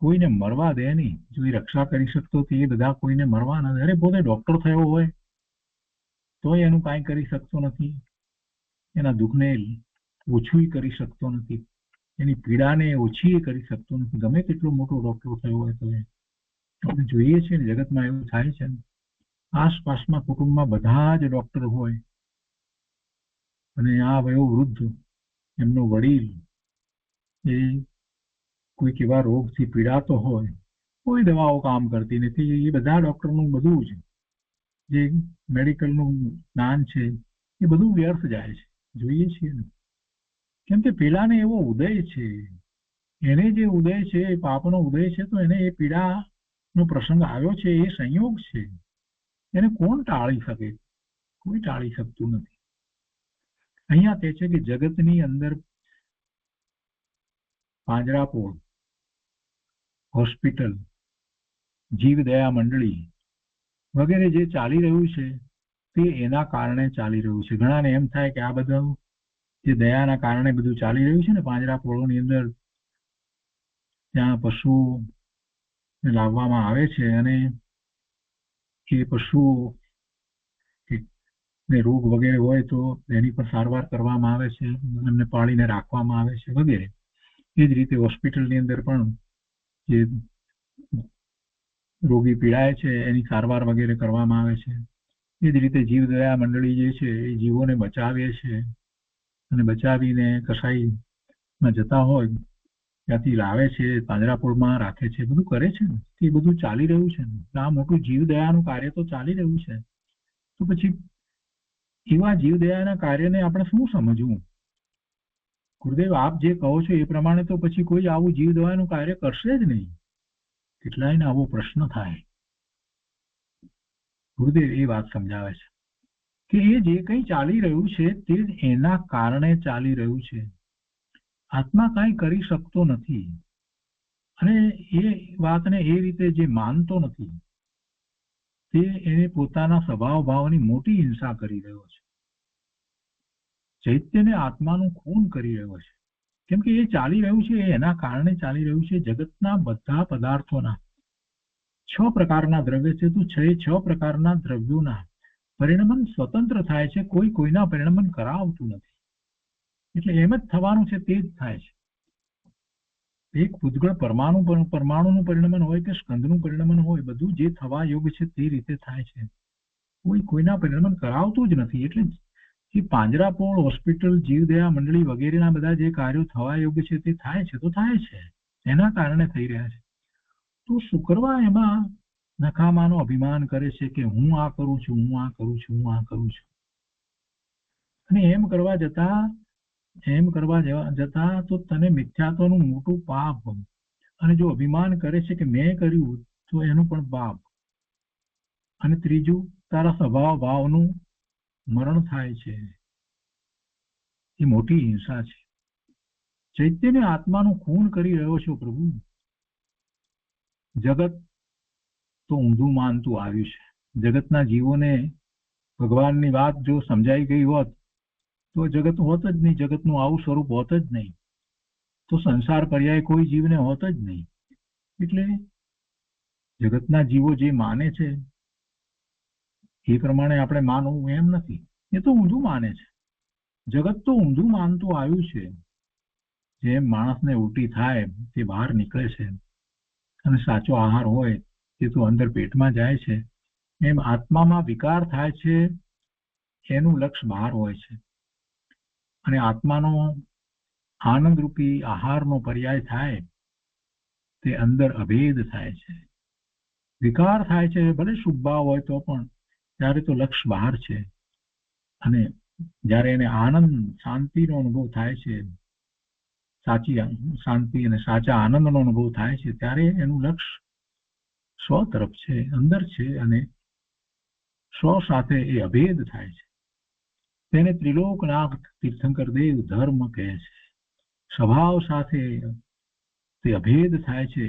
S2: કોઈને મરવા દે નહીં. જો એ રક્ષા કરી શકતો તો એ બધા કોઈને મરવા ના દે. અરે પોતે ડોક્ટર થયો હોય તોય એનું કાંઈ કરી શકતો નથી, એના દુઃખને ઓછું કરી શકતો નથી, એની પીડાને ઓછી કરી શકતો નથી, ગમે તેટલો મોટો ડોક્ટર થયો હોય તો. આપણે જોઈએ છીએ ને જગતમાં એવું થાય છે. આસપાસમાં કુટુંબમાં બધા જ ડોક્ટર હોય અને આ વયો વૃદ્ધ એમનો વડીલ એ કોઈક એવા રોગથી પીડાતો હોય, કોઈ દવાઓ કામ કરતી નથી. એ બધા ડોક્ટરનું બધું જ જે મેડિકલનું જ્ઞાન છે એ બધું વ્યર્થ જાય છે. જોઈએ છીએ ને, કેમ કે પેલાને એવો ઉદય છે, એને જે ઉદય છે એ પાપનો ઉદય છે, તો એને એ પીડાનો પ્રસંગ આવ્યો છે, એ સંયોગ છે. એને કોણ ટાળી શકે? કોઈ ટાળી શકતું નથી. અહીંયા તે છે કે જગતની અંદર પાંજરાપોળ, હોસ્પિટલ, જીવદયા મંડળી વગેરે જે ચાલી રહ્યું છે તે એના કારણે ચાલી રહ્યું છે. ઘણાને એમ થાય કે આ બધું જે દયાના કારણે બધું ચાલી રહ્યું છે ને, પાંજરાપોળોની અંદર ત્યાં પશુઓ લાવવામાં આવે છે અને એ પશુઓ ને રોગ વગેરે હોય તો એની પણ સારવાર કરવામાં આવે છે, એમને પાળીને રાખવામાં આવે છે વગેરે. એ જ રીતે હોસ્પિટલની અંદર પણ જે રોગી પીડાય છે એની સારવાર વગેરે કરવામાં આવે છે. એ જ રીતે જીવદયા મંડળી જે છે એ જીવોને બચાવે છે અને બચાવીને કસાઈમાં જતા હોય ત્યાંથી લાવે છે, પાંજરાપોળમાં રાખે છે, બધું કરે છે ને. એ બધું ચાલી રહ્યું છે ને. આ મોટું જીવદયાનું કાર્ય તો ચાલી રહ્યું છે. તો પછી એવા જીવદયાના કાર્યને આપણે શું સમજવું? ગુરુદેવ આપ જે કહો છો એ પ્રમાણે તો પછી કોઈ આવું જીવદયાનું કાર્ય કરશે જ નહીં. કેટલાયને આવો પ્રશ્ન થાય. ગુરુદેવ એ વાત સમજાવે છે કે એ જે કંઈ ચાલી રહ્યું છે તે એના કારણે ચાલી રહ્યું છે. આત્મા કાંઈ કરી શકતો નથી અને એ વાતને એ રીતે જે માનતો નથી તે એને પોતાના સ્વભાવ ભાવની મોટી હિંસા કરી રહ્યો છે. ચૈત્યને આત્માનું ખૂન કરી રહ્યો છે. કેમ કે એ ચાલી રહ્યું છે એના કારણે ચાલી રહ્યું છે. જગતના બધા પદાર્થોના 6 પ્રકારના દ્રવ્ય છે, તો 6 પ્રકારના દ્રવ્યોના પરિણમન સ્વતંત્ર થાય છે, કોઈ કોઈના પરિણમન કરાવતું નથી. એટલે એમ જ થવાનું છે તે જ થાય છે. એક ભૂતગળ પરમાણુનું પરિણમન હોય કે સ્કંદનું પરિણમન હોય, બધું જે થવા યોગ્ય છે તે રીતે થાય છે. કોઈ કોઈના પરિણમન કરાવતું જ નથી. એટલે જે પાંજરાપોળ, હોસ્પિટલ, જીવદયા મંડળી વગેરેના બધા જે કાર્યો થવા યોગ્ય છે તે થાય છે તો થાય છે, એના કારણે થઈ રહ્યા છે. તો શુક્રવા એમાં નકામાનો અભિમાન કરે છે કે હું આ કરું છું, હું આ કરું છું, હું આ કરું છું. અને એમ કરવા જતા તો તને મિથ્યાત્વનું મોટું પાપ, અને જો અભિમાન કરે છે કે મેં કર્યું તો એનું પણ પાપ. અને ત્રીજું, તારા સ્વભાવ ભાવનું મરણ થાય છે. એ મોટી હિંસા છે. ચૈતન્ય આત્માનું ખૂન કરી રહ્યો છો પ્રભુ. જગત તો ઊંધું માનતું આવ્યું છે. જગતના જીવોને ભગવાનની વાત જો સમજાઈ ગઈ હોત તો જગત હોત જ નહીં, જગતનું આવું સ્વરૂપ હોત જ નહીં, તો સંસાર પર્યાય કોઈ જીવને હોત જ નહીં. એટલે જગતના જીવો જે માને છે એ પ્રમાણે આપણે માનવું એમ નથી. એ તો ઊંધું માને છે. જગત તો ઊંધું માનતું આવ્યું છે. જેમ માણસને ઉલટી થાય તે બહાર નીકળે છે અને સાચો આહાર હોય તે તો અંદર પેટમાં જાય છે, એમ આત્મામાં વિકાર થાય છે એનું લક્ષ્ય બહાર હોય છે. અને આત્માનો આનંદરૂપી આહારનો પર્યાય થાય તે અંદર અભેદ થાય છે, વિકાર થાય છે. ભલે શુભ ભાવ હોય તો પણ ત્યારે તો લક્ષ્ય બહાર છે. અને જ્યારે એને આનંદ શાંતિનો અનુભવ થાય છે, સાચી શાંતિ અને સાચા આનંદનો અનુભવ થાય છે, ત્યારે એનું લક્ષ્ય સ્વ તરફ છે, અંદર છે, અને સ્વ સાથે એ અભેદ થાય છે. તેને ત્રિલોકનાથ તીર્થંકર દેવ ધર્મ કહે છે. સ્વભાવ સાથે તે અભેદ થાય છે.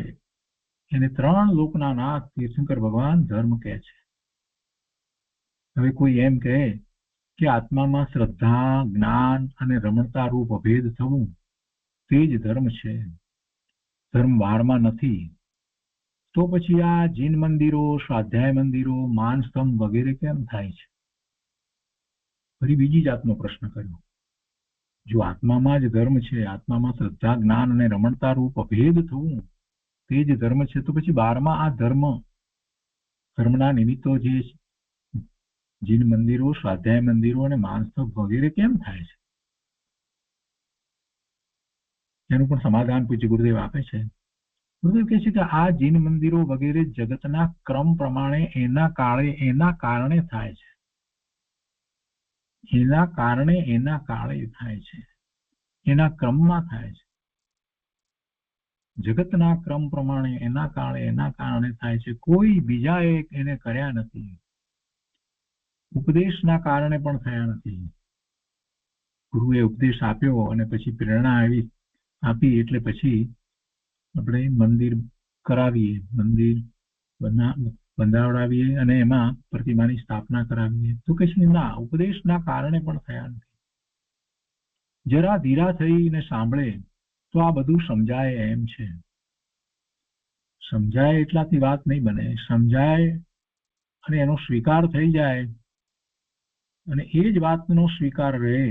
S2: એને ત્રણ લોકના નાથ તીર્થંકર ભગવાન ધર્મ કહે છે. હવે કોઈ એમ કહે કે આત્મામાં શ્રદ્ધા, જ્ઞાન અને રમણતા રૂપ અભેદ થવું તે જ ધર્મ છે, ધર્મ બહારમાં નથી, તો પછી આ જીન મંદિરો, સ્વાધ્યાય મંદિરો, માનસ્તંભ વગેરે કેમ થાય છે? ફરી બીજી જાતનો પ્રશ્ન કર્યો. જો આત્મામાં જ ધર્મ છે, આત્મામાં શ્રદ્ધા, જ્ઞાન અને રમણતા રૂપ અભેદ થવું તે જ ધર્મ છે, તો પછી બહારમાં આ ધર્મના નિમિત્તો જે જીન મંદિરો, સ્વાધ્યાય મંદિરો અને માનસ્તંભ વગેરે કેમ થાય છે? એનું પણ સમાધાન પૂજ્ય ગુરુદેવ આપે છે. ગુરુદેવ કહે છે કે આ જીન મંદિરો વગેરે જગતના ક્રમ પ્રમાણે એના કારણે થાય છે. એના કારણે થાય છે, એના ક્રમમાં થાય છે. જગતના ક્રમ પ્રમાણે એના કારણે થાય છે. કોઈ બીજાએ એને કર્યા નથી. ઉપદેશના કારણે પણ થયા નથી. ગુરુએ ઉપદેશ આપ્યો અને પછી પ્રેરણા આપી એટલે પછી આપણે મંદિર કરાવીએ, મંદિર બંધાવડાવીએ અને એમાં પ્રતિમાની સ્થાપના કરાવીએ. તો કે છે ના, ઉપદેશના કારણે પણ થયા નથી. જરા ધીરા થઈને સાંભળે તો આ બધું સમજાય એમ છે. સમજાય એટલાથી વાત નહીં બને. સમજાય અને એનો સ્વીકાર થઈ જાય અને એ જ વાતનો સ્વીકાર રહે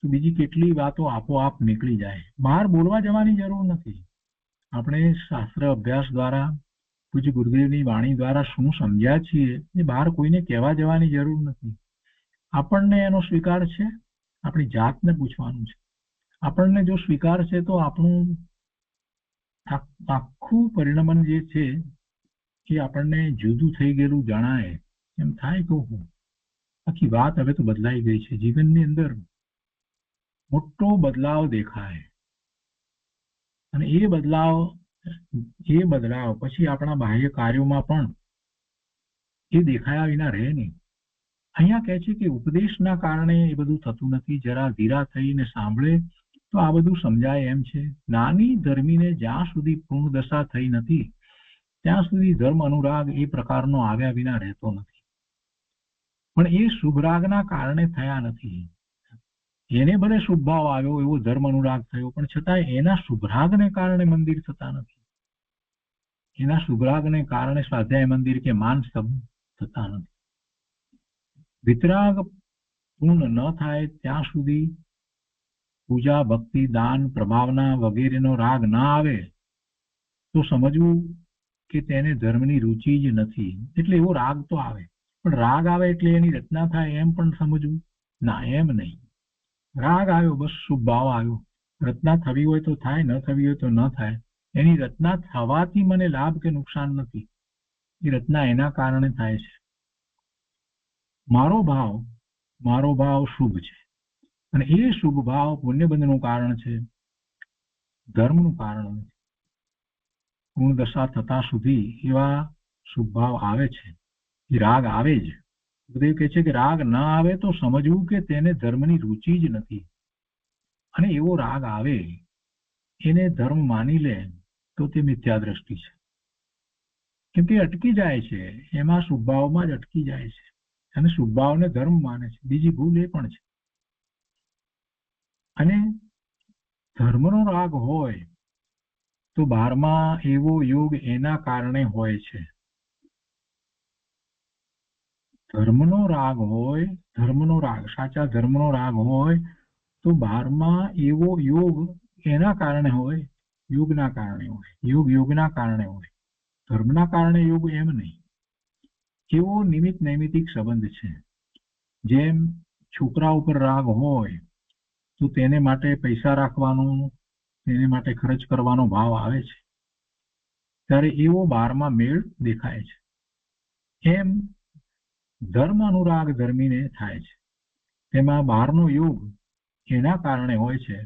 S2: તો બીજી કેટલી વાતો આપોઆપ નીકળી જાય. બહાર બોલવા જવાની જરૂર નથી. આપણે શાસ્ત્ર અભ્યાસ દ્વારા, પૂજ્ય ગુરુદેવની વાણી દ્વારા શું સમજ્યા છીએ એ બહાર કોઈને કહેવા જવાની જરૂર નથી. આપણને એનો સ્વીકાર છે, આપણી જાતને પૂછવાનું છે. આપણને જો સ્વીકાર છે તો આપણું આખું પરિણમન જે છે એ આપણને જુદું થઈ ગયેલું જણાય એમ થાય. તો આખી વાત હવે તો બદલાઈ ગઈ છે. જીવનની અંદર મોટો બદલાવ દેખાય અને એ બદલાવ પછી આપણા બાહ્ય કાર્યોમાં પણ એ દેખાયા વિના રહે નહીં. અહીંયા કહે છે કે ઉપદેશના કારણે એ બધું થતું નથી. જરા ધીરા થઈને સાંભળે તો આ બધું સમજાય એમ છે. નાની ધર્મીને જ્યાં સુધી પૂર્ણ દશા થઈ નથી ત્યાં સુધી ધર્મ અનુરાગ એ પ્રકારનો આવ્યા વિના રહેતો નથી. પણ એ શુભરાગના કારણે થયા નથી. એને ભલે શુભ ભાવ આવ્યો, એવો ધર્મ અનુરાગ થયો, પણ છતાંય એના શુભરાગને કારણે મંદિર થતા નથી. એના શુભરાગને કારણે સ્વાધ્યાય મંદિર કે માનસ્તંભ થતા નથી. વિતરાગ પૂર્ણ ન થાય ત્યાં સુધી પૂજા, ભક્તિ, દાન, પ્રભાવના વગેરેનો રાગ ના આવે તો સમજવું કે તેને ધર્મની રુચિ જ નથી. એટલે એવો રાગ તો આવે, પણ રાગ આવે એટલે એની રચના થાય એમ પણ સમજવું ના, એમ નહીં. રાગ આવ્યો, બસ શુભ ભાવ આવ્યો, રચના થવી હોય તો થાય, ન થવી હોય તો ન થાય. એની રચના થવાથી મને લાભ કે નુકસાન નથી. એ રચના એના કારણે થાય છે. મારો ભાવ શુભ છે અને એ શુભ ભાવ પુણ્યબંધનું કારણ છે, ધર્મનું કારણ નથી. પૂર્ણ દશા થતા સુધી એવા શુભ ભાવ આવે છે. એ રાગ આવે જ. ગુરુદેવ કહે છે કે રાગ ના આવે તો સમજવું કે તેને ધર્મની રુચિ જ નથી. અને એવો રાગ આવે એને ધર્મ માની લે તો તે મિથ્યા દ્રષ્ટિ છે. કેમ કે અટકી જાય છે, એમાં શુભભાવમાં જ અટકી જાય છે અને શુભભાવને ધર્મ માને છે. બીજી ભૂલ એ પણ છે. અને ધર્મનો રાગ હોય તો 12મા એવો યોગ એના કારણે હોય છે. ધર્મનો રાગ હોય, ધર્મનો રાગ, સાચા ધર્મનો રાગ હોય તો 12મા એવો યોગ એના કારણે હોય, યોગના કારણે હોય, યોગના કારણે હોય. ધર્મના કારણે યોગ એમ નહીં. એવો નિમિત્ત નૈમિતિક સંબંધ છે. જેમ છોકરા ઉપર રાગ હોય તો તેને માટે પૈસા રાખવાનો, તેને માટે ખર્ચ કરવાનો ભાવ આવે છે, ત્યારે એવો 12મા મેળ દેખાય છે. એમ ધર્મ અનુરાગ ધર્મીને થાય છે. તેમાં 12નો યોગ એના કારણે હોય છે.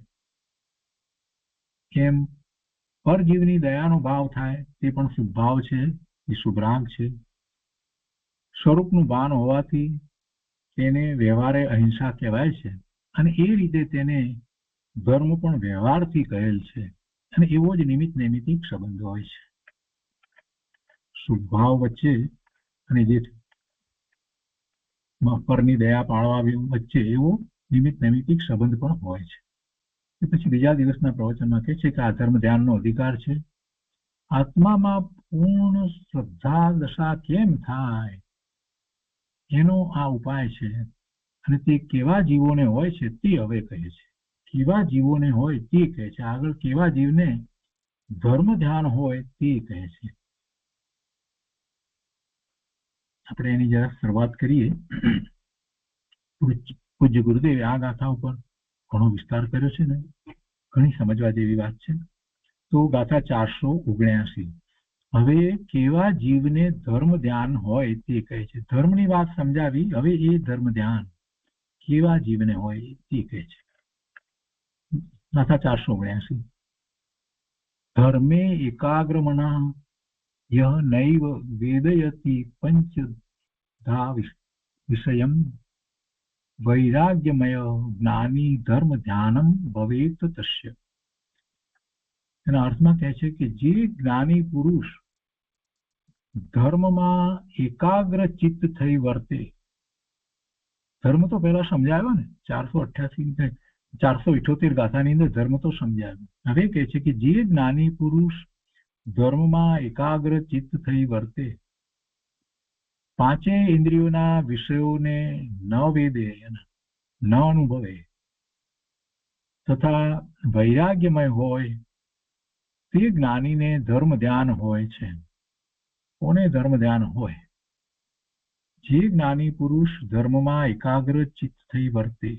S2: એમ પરજીવની દયાનો ભાવ થાય તે પણ શુભ ભાવ છે, એ શુભ રાગ છે. સ્વરૂપનું ભાન હોવાથી તેને વ્યવહારે અહિંસા કહેવાય છે અને એ રીતે તેને ધર્મ પણ વ્યવહારથી કહેલ છે. અને એવો જ નિમિત્ત નૈમિતિક સંબંધ હોય છે શુભ ભાવ વચ્ચે અને જે પરની દયા પાળવા વચ્ચે એવો નિમિત્ત નૈમિતિક સંબંધ પણ હોય છે. પછી બીજા દિવસના પ્રવચનમાં કહે છે કે આ ધર્મ ધ્યાનનો અધિકાર છે. આત્મામાં પૂર્ણ શ્રદ્ધા દશા કેમ થાય એનો આ ઉપાય છે. અને તે કેવા જીવોને હોય છે તે હવે કહે છે. કેવા જીવોને હોય તે કહે છે. આગળ કેવા જીવને ધર્મ ધ્યાન હોય તે કહે છે. આપણે એની જરા શરૂઆત કરીએ. પૂજ્ય ગુરુદેવે આ ગાથા ઉપર ઘણો વિસ્તાર કર્યો છે ને, ઘણી સમજવા જેવી વાત છે. તો ગાથા 479. હવે કેવા જીવને ધર્મ ધ્યાન હોય તે કહે છે. ધર્મની વાત સમજાવી, હવે એ ધર્મ ધ્યાન કેવા જીવને હોય તે કહે છે. ગાથા 479. ધર્મે એકાગ્ર મના યહ નૈવ વેદયતિ પંચધા વિષયમ વૈરાગ્યમય જ્ઞાની ધર્મ ધ્યાનમ ભવેત તસ્ય. એના અર્થમાં કહે છે કે જે જ્ઞાની પુરુષ ધર્મમાં એકાગ્ર ચિત્ત થઈ વર્તે, ધર્મ તો પહેલા સમજાવ્યો ને 478 ગાથાની અંદર ધર્મ તો સમજાવ્યો. હવે કહે છે કે જે જ્ઞાની પુરુષ ધર્મમાં એકાગ્ર ચિત્ત થઈ વર્તે, પાંચે ઇન્દ્રિયોના વિષયોને ન વેદે, ન અનુભવે તથા વૈરાગ્યમય હોય તે જ્ઞાનીને ધર્મ ધ્યાન હોય છે. કોને ધર્મ ધ્યાન હોય? જે જ્ઞાની પુરુષ ધર્મમાં એકાગ્ર ચિત્ત થઈ વર્તે,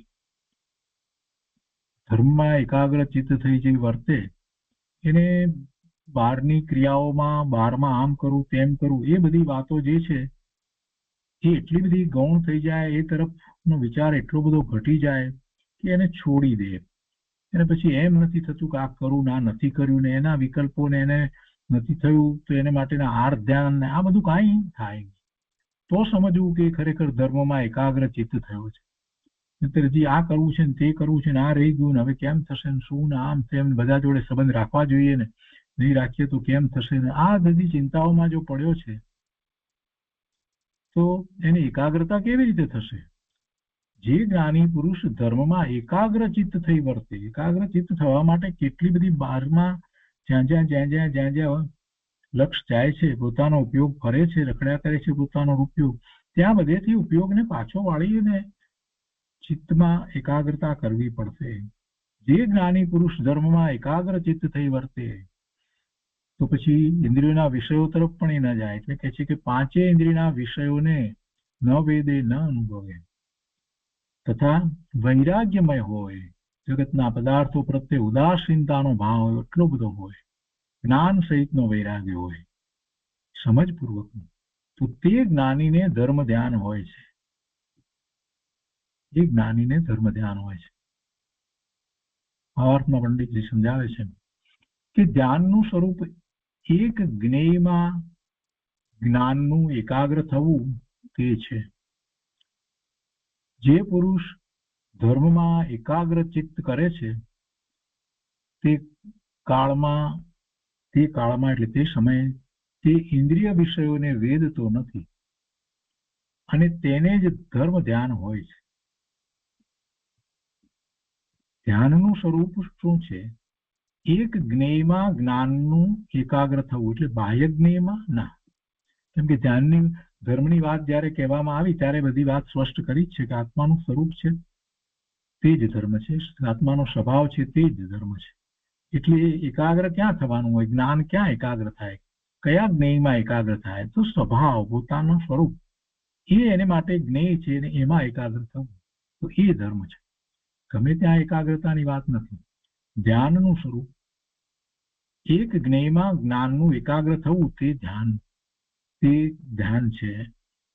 S2: ધર્મમાં એકાગ્ર ચિત્ત થઈ જે વર્તે એને બહારની ક્રિયાઓમાં, બહારમાં આમ કરું તેમ કરું એ બધી વાતો જે છે એ એટલી બધી ગૌણ થઈ જાય, એ તરફનો વિચાર એટલો બધો ઘટી જાય કે એને છોડી દે. એને પછી એમ નથી થતું કે આ કરું ને આ નથી કર્યું ને એના વિકલ્પોને એને નથી થયું તો એને માટેના આર્થ ધ્યાન ને આ બધું કાંઈ થાય તો સમજવું કે ખરેખર ધર્મમાં એકાગ્ર ચિત્ત થયો છે. નહીંતર હજી આ કરવું છે ને તે કરવું છે ને આ રહી ગયું ને હવે કેમ થશે ને શું ને આમ તેમ બધા જોડે સંબંધ રાખવા જોઈએ ને નહીં રાખીએ તો કેમ થશે ને આ બધી ચિંતાઓમાં જો પડ્યો છે તો એની એકાગ્રતા કેવી રીતે થશે? જે જ્ઞાની પુરુષ ધર્મમાં એકાગ્ર ચિત્ત થઈ વર્તે, એકાગ્ર ચિત્ત થવા માટે કેટલી બધી બહારમાં જ્યાં જ્યાં લક્ષ જાય છે, પોતાનો ઉપયોગ ફરે છે, રખડ્યા કરે છે પોતાનો ઉપયોગ, ત્યાં બધેથી ઉપયોગને પાછો વાળીને ચિત્તમાં એકાગ્રતા કરવી પડશે. જે જ્ઞાની પુરુષ ધર્મમાં એકાગ્ર ચિત્ત થઈ વર્તે તો પછી ઇન્દ્રિયોના વિષયો તરફ પણ એ ન જાય. એટલે કહે છે કે પાંચે ઇન્દ્રિયના વિષયોને ન વેદે ન અનુભવે તથા વૈરાગ્યમય હોય, જગતના પદાર્થો પ્રત્યે ઉદાસીનતાનો ભાવ એટલો બધો હોય, જ્ઞાન સહિતનો વૈરાગ્ય હોય સમજપૂર્વકનું, તો તે જ્ઞાનીને ધર્મ ધ્યાન હોય છે. એ જ્ઞાનીને ધર્મ ધ્યાન હોય છે. ભાવાર્થમાં પંડિતજી સમજાવે છે કે ધ્યાનનું સ્વરૂપ એક જ્ઞેયમાં જ્ઞાનનું એકાગ્ર થવું તે છે. જે પુરુષ ધર્મમાં એકાગ્ર ચિત્ત કરે છે તે કાળમાં એટલે તે સમયે તે ઇન્દ્રિય વિષયોને વેદતો નથી અને તેને જ ધર્મ ધ્યાન હોય છે. ધ્યાનનું સ્વરૂપ શું છે? એક જ્ઞેયમાં જ્ઞાનનું એકાગ્ર થવું, એટલે બાહ્ય જ્ઞેયમાં ના. કેમ કે ધર્મની વાત જયારે કહેવામાં આવી ત્યારે બધી વાત સ્પષ્ટ કરી છે કે આત્માનું સ્વરૂપ છે તે જ ધર્મ છે, આત્માનો સ્વભાવ છે તે જ ધર્મ છે. એટલે એકાગ્ર ક્યાં થવાનું હોય? જ્ઞાન ક્યાં એકાગ્ર થાય? કયા જ્ઞેયમાં એકાગ્ર થાય? તો સ્વભાવ, પોતાનું સ્વરૂપ, એ એને માટે જ્ઞેય છે અને એમાં એકાગ્ર થવું, તો એ ધર્મ છે. ગમે ત્યાં એકાગ્રતાની વાત નથી. ધ્યાનનું સ્વરૂપ એક જ્ઞેયમાં જ્ઞાનનું એકાગ્ર થવું તે ધ્યાન છે.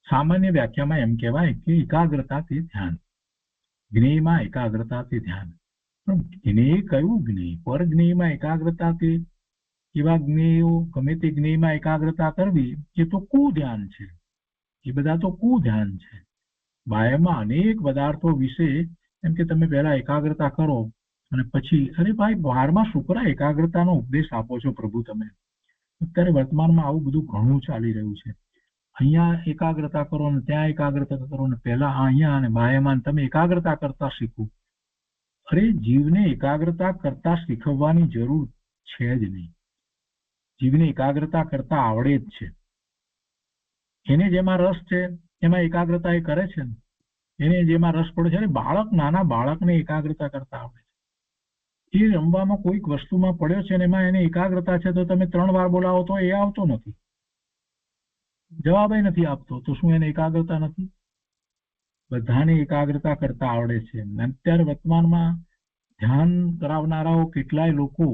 S2: સામાન્ય વ્યાખ્યામાં એમ કહેવાય કે એકાગ્રતા તે ધ્યાન, જ્ઞેયમાં એકાગ્રતા તે ધ્યાન. પણ જ્ઞેય કયું જ્ઞેય? પર જ્ઞેયમાં એકાગ્રતા તે એવા જ્ઞેયો, ગમે તે જ્ઞેયમાં એકાગ્રતા કરવી એ તો કુધ્યાન છે. એ બધા તો કુધ્યાન છે. બાહ્યમાં અનેક પદાર્થો વિશે એમ કે તમે પહેલા એકાગ્રતા કરો અને પછી અરે ભાઈ બહારમાં શું કરા એકાગ્રતાનો ઉપદેશ આપો છો પ્રભુ તમે? અત્યારે વર્તમાનમાં આવું બધું ઘણું ચાલી રહ્યું છે. અહીંયા એકાગ્રતા કરો ને ત્યાં એકાગ્રતા કરો ને પહેલા અહીંયા અને બાહ્યમાં તમે એકાગ્રતા કરતા શીખો. અરે જીવને એકાગ્રતા કરતા શીખવવાની જરૂર છે જ નહીં. જીવને એકાગ્રતા કરતા આવડે જ છે. એને જેમાં રસ છે એમાં એકાગ્રતા એ કરે છે ને. એને જેમાં રસ પડે છે, નાના બાળકને એકાગ્રતા કરતા આવડે છે. એ રમવામાં કોઈક વસ્તુમાં પડ્યો છે ને એમાં એને એકાગ્રતા છે, તો તમે 3 વાર બોલાવો તો એ આવતો નથી, જવાબ નથી આપતો, તો શું એને એકાગ્રતા નથી? બધાને એકાગ્રતા કરતા આવડે છે. અત્યારે વર્તમાનમાં ધ્યાન કરાવનારાઓ કેટલાય લોકો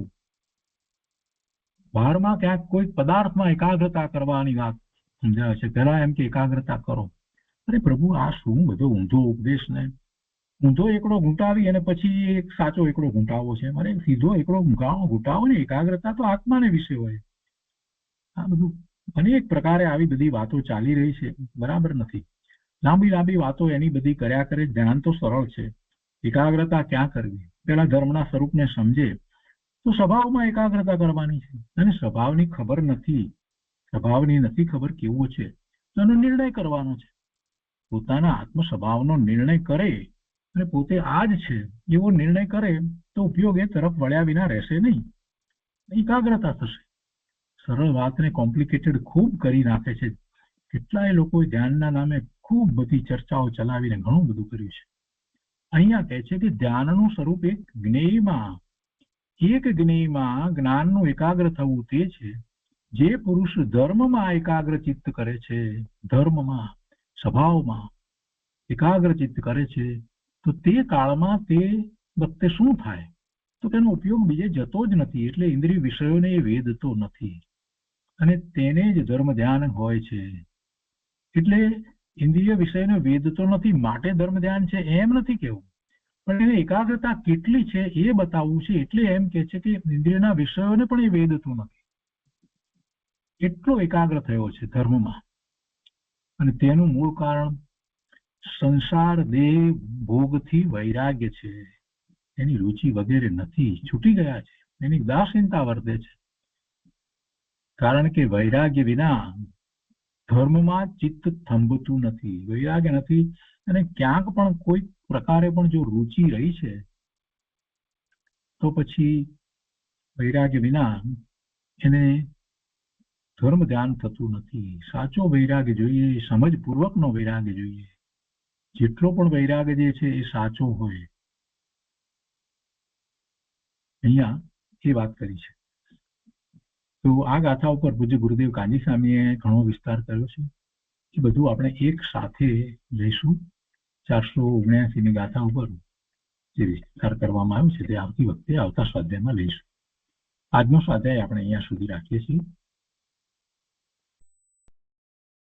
S2: બહારમાં ક્યાંક કોઈ પદાર્થમાં એકાગ્રતા કરવાની વાત સમજાવે છે. પહેલા એમ કે એકાગ્રતા કરો. અરે પ્રભુ, આ શું બધો ઊંધો ઉપદેશ ને ઊંધો એકડો ઘૂંટાવી અને પછી એક સાચો એકડો ઘૂંટાવો છે. મારે સીધો એકડો ઘૂંટાવો ને. એકાગ્રતા તો આત્માને વિશે હોય. આ બધું અનેક પ્રકારે આવી બધી વાતો ચાલી રહી છે, બરાબર નથી. લાંબી વાતો એની બધી કર્યા કરે. ધ્યાન તો સરળ છે. એકાગ્રતા ક્યાં કરવી? પેલા ધર્મના સ્વરૂપને સમજે તો સ્વભાવમાં એકાગ્રતા કરવાની છે. અને સ્વભાવની ખબર નથી, ખબર કેવો છે, તો એનો નિર્ણય કરવાનો છે. પોતાના આત્મ સ્વભાવનો નિર્ણય કરે અને પોતે આ જ છે એવો નિર્ણય કરે તો ઉપયોગ એ તરફ વળ્યા વિના રહેશે નહીં, એકાગ્રતા થશે. સરળ વાતને કોમ્પ્લિકેટેડ ખૂબ કરી નાખે છે. કેટલાય લોકોએ ધ્યાનના નામે ખૂબ બધી ચર્ચાઓ ચલાવીને ઘણું બધું કર્યું છે. અહીંયા કહે છે કે ધ્યાનનું સ્વરૂપ એક જ્ઞેયમાં જ્ઞાનનું એકાગ્ર થવું તે છે. જે પુરુષ ધર્મમાં એકાગ્ર ચિત્ત કરે છે, ધર્મમાં, સ્વભાવમાં એકાગ્ર ચિત્ત કરે છે, તો તે કાળમાં તે વખતે શું થાય? તો તેનો ઉપયોગ બીજે જતો જ નથી. એટલે ઇન્દ્રિય વિષયોને એ વેદતો નથી અને તેને જ ધર્મ ધ્યાન હોય છે. એટલે ઇન્દ્રિય વિષયને વેદતો નથી માટે ધર્મ ધ્યાન છે એમ નથી કેવું, પણ એને એકાગ્રતા કેટલી છે એ બતાવવું છે. એટલે એમ કે છે કે ઇન્દ્રિયના વિષયોને પણ એ વેદતું નથી, એટલો એકાગ્ર થયો છે ધર્મમાં. અને તેનું મૂળ કારણ સંસાર, દેહ, ભોગથી વૈરાગ્ય છે. એની રુચિ વગેરે નથી, છૂટી ગયા છે. એની ઉદાસીનતા વર્તે છે. કારણ કે વૈરાગ્ય વિના ધર્મમાં ચિત્ત થંભતું નથી. વૈરાગ્ય નથી અને ક્યાંક પણ કોઈ પ્રકારે પણ જો રુચિ રહી છે તો પછી વૈરાગ્ય વિના એને ધર્મ ધ્યાન થતું નથી. સાચો વૈરાગ્ય જોઈએ, સમજપૂર્વકનો વૈરાગ્ય જોઈએ. જેટલો પણ વૈરાગ્ય જે છે એ સાચો હોય. અહીંયા એ વાત કરી છે. તો આ ગાથા ઉપર પૂજ્ય ગુરુદેવ કાંજી સ્વામીએ ઘણો વિસ્તાર કર્યો છે. એ બધું આપણે એક સાથે લઈશું. 479ની ગાથા ઉપર જે વિસ્તાર કરવામાં આવ્યો છે તે આવતી વખતે આવતા સ્વાધ્યાયમાં લઈશું. આજનો સ્વાધ્યાય આપણે અહીંયા સુધી રાખીએ છીએ.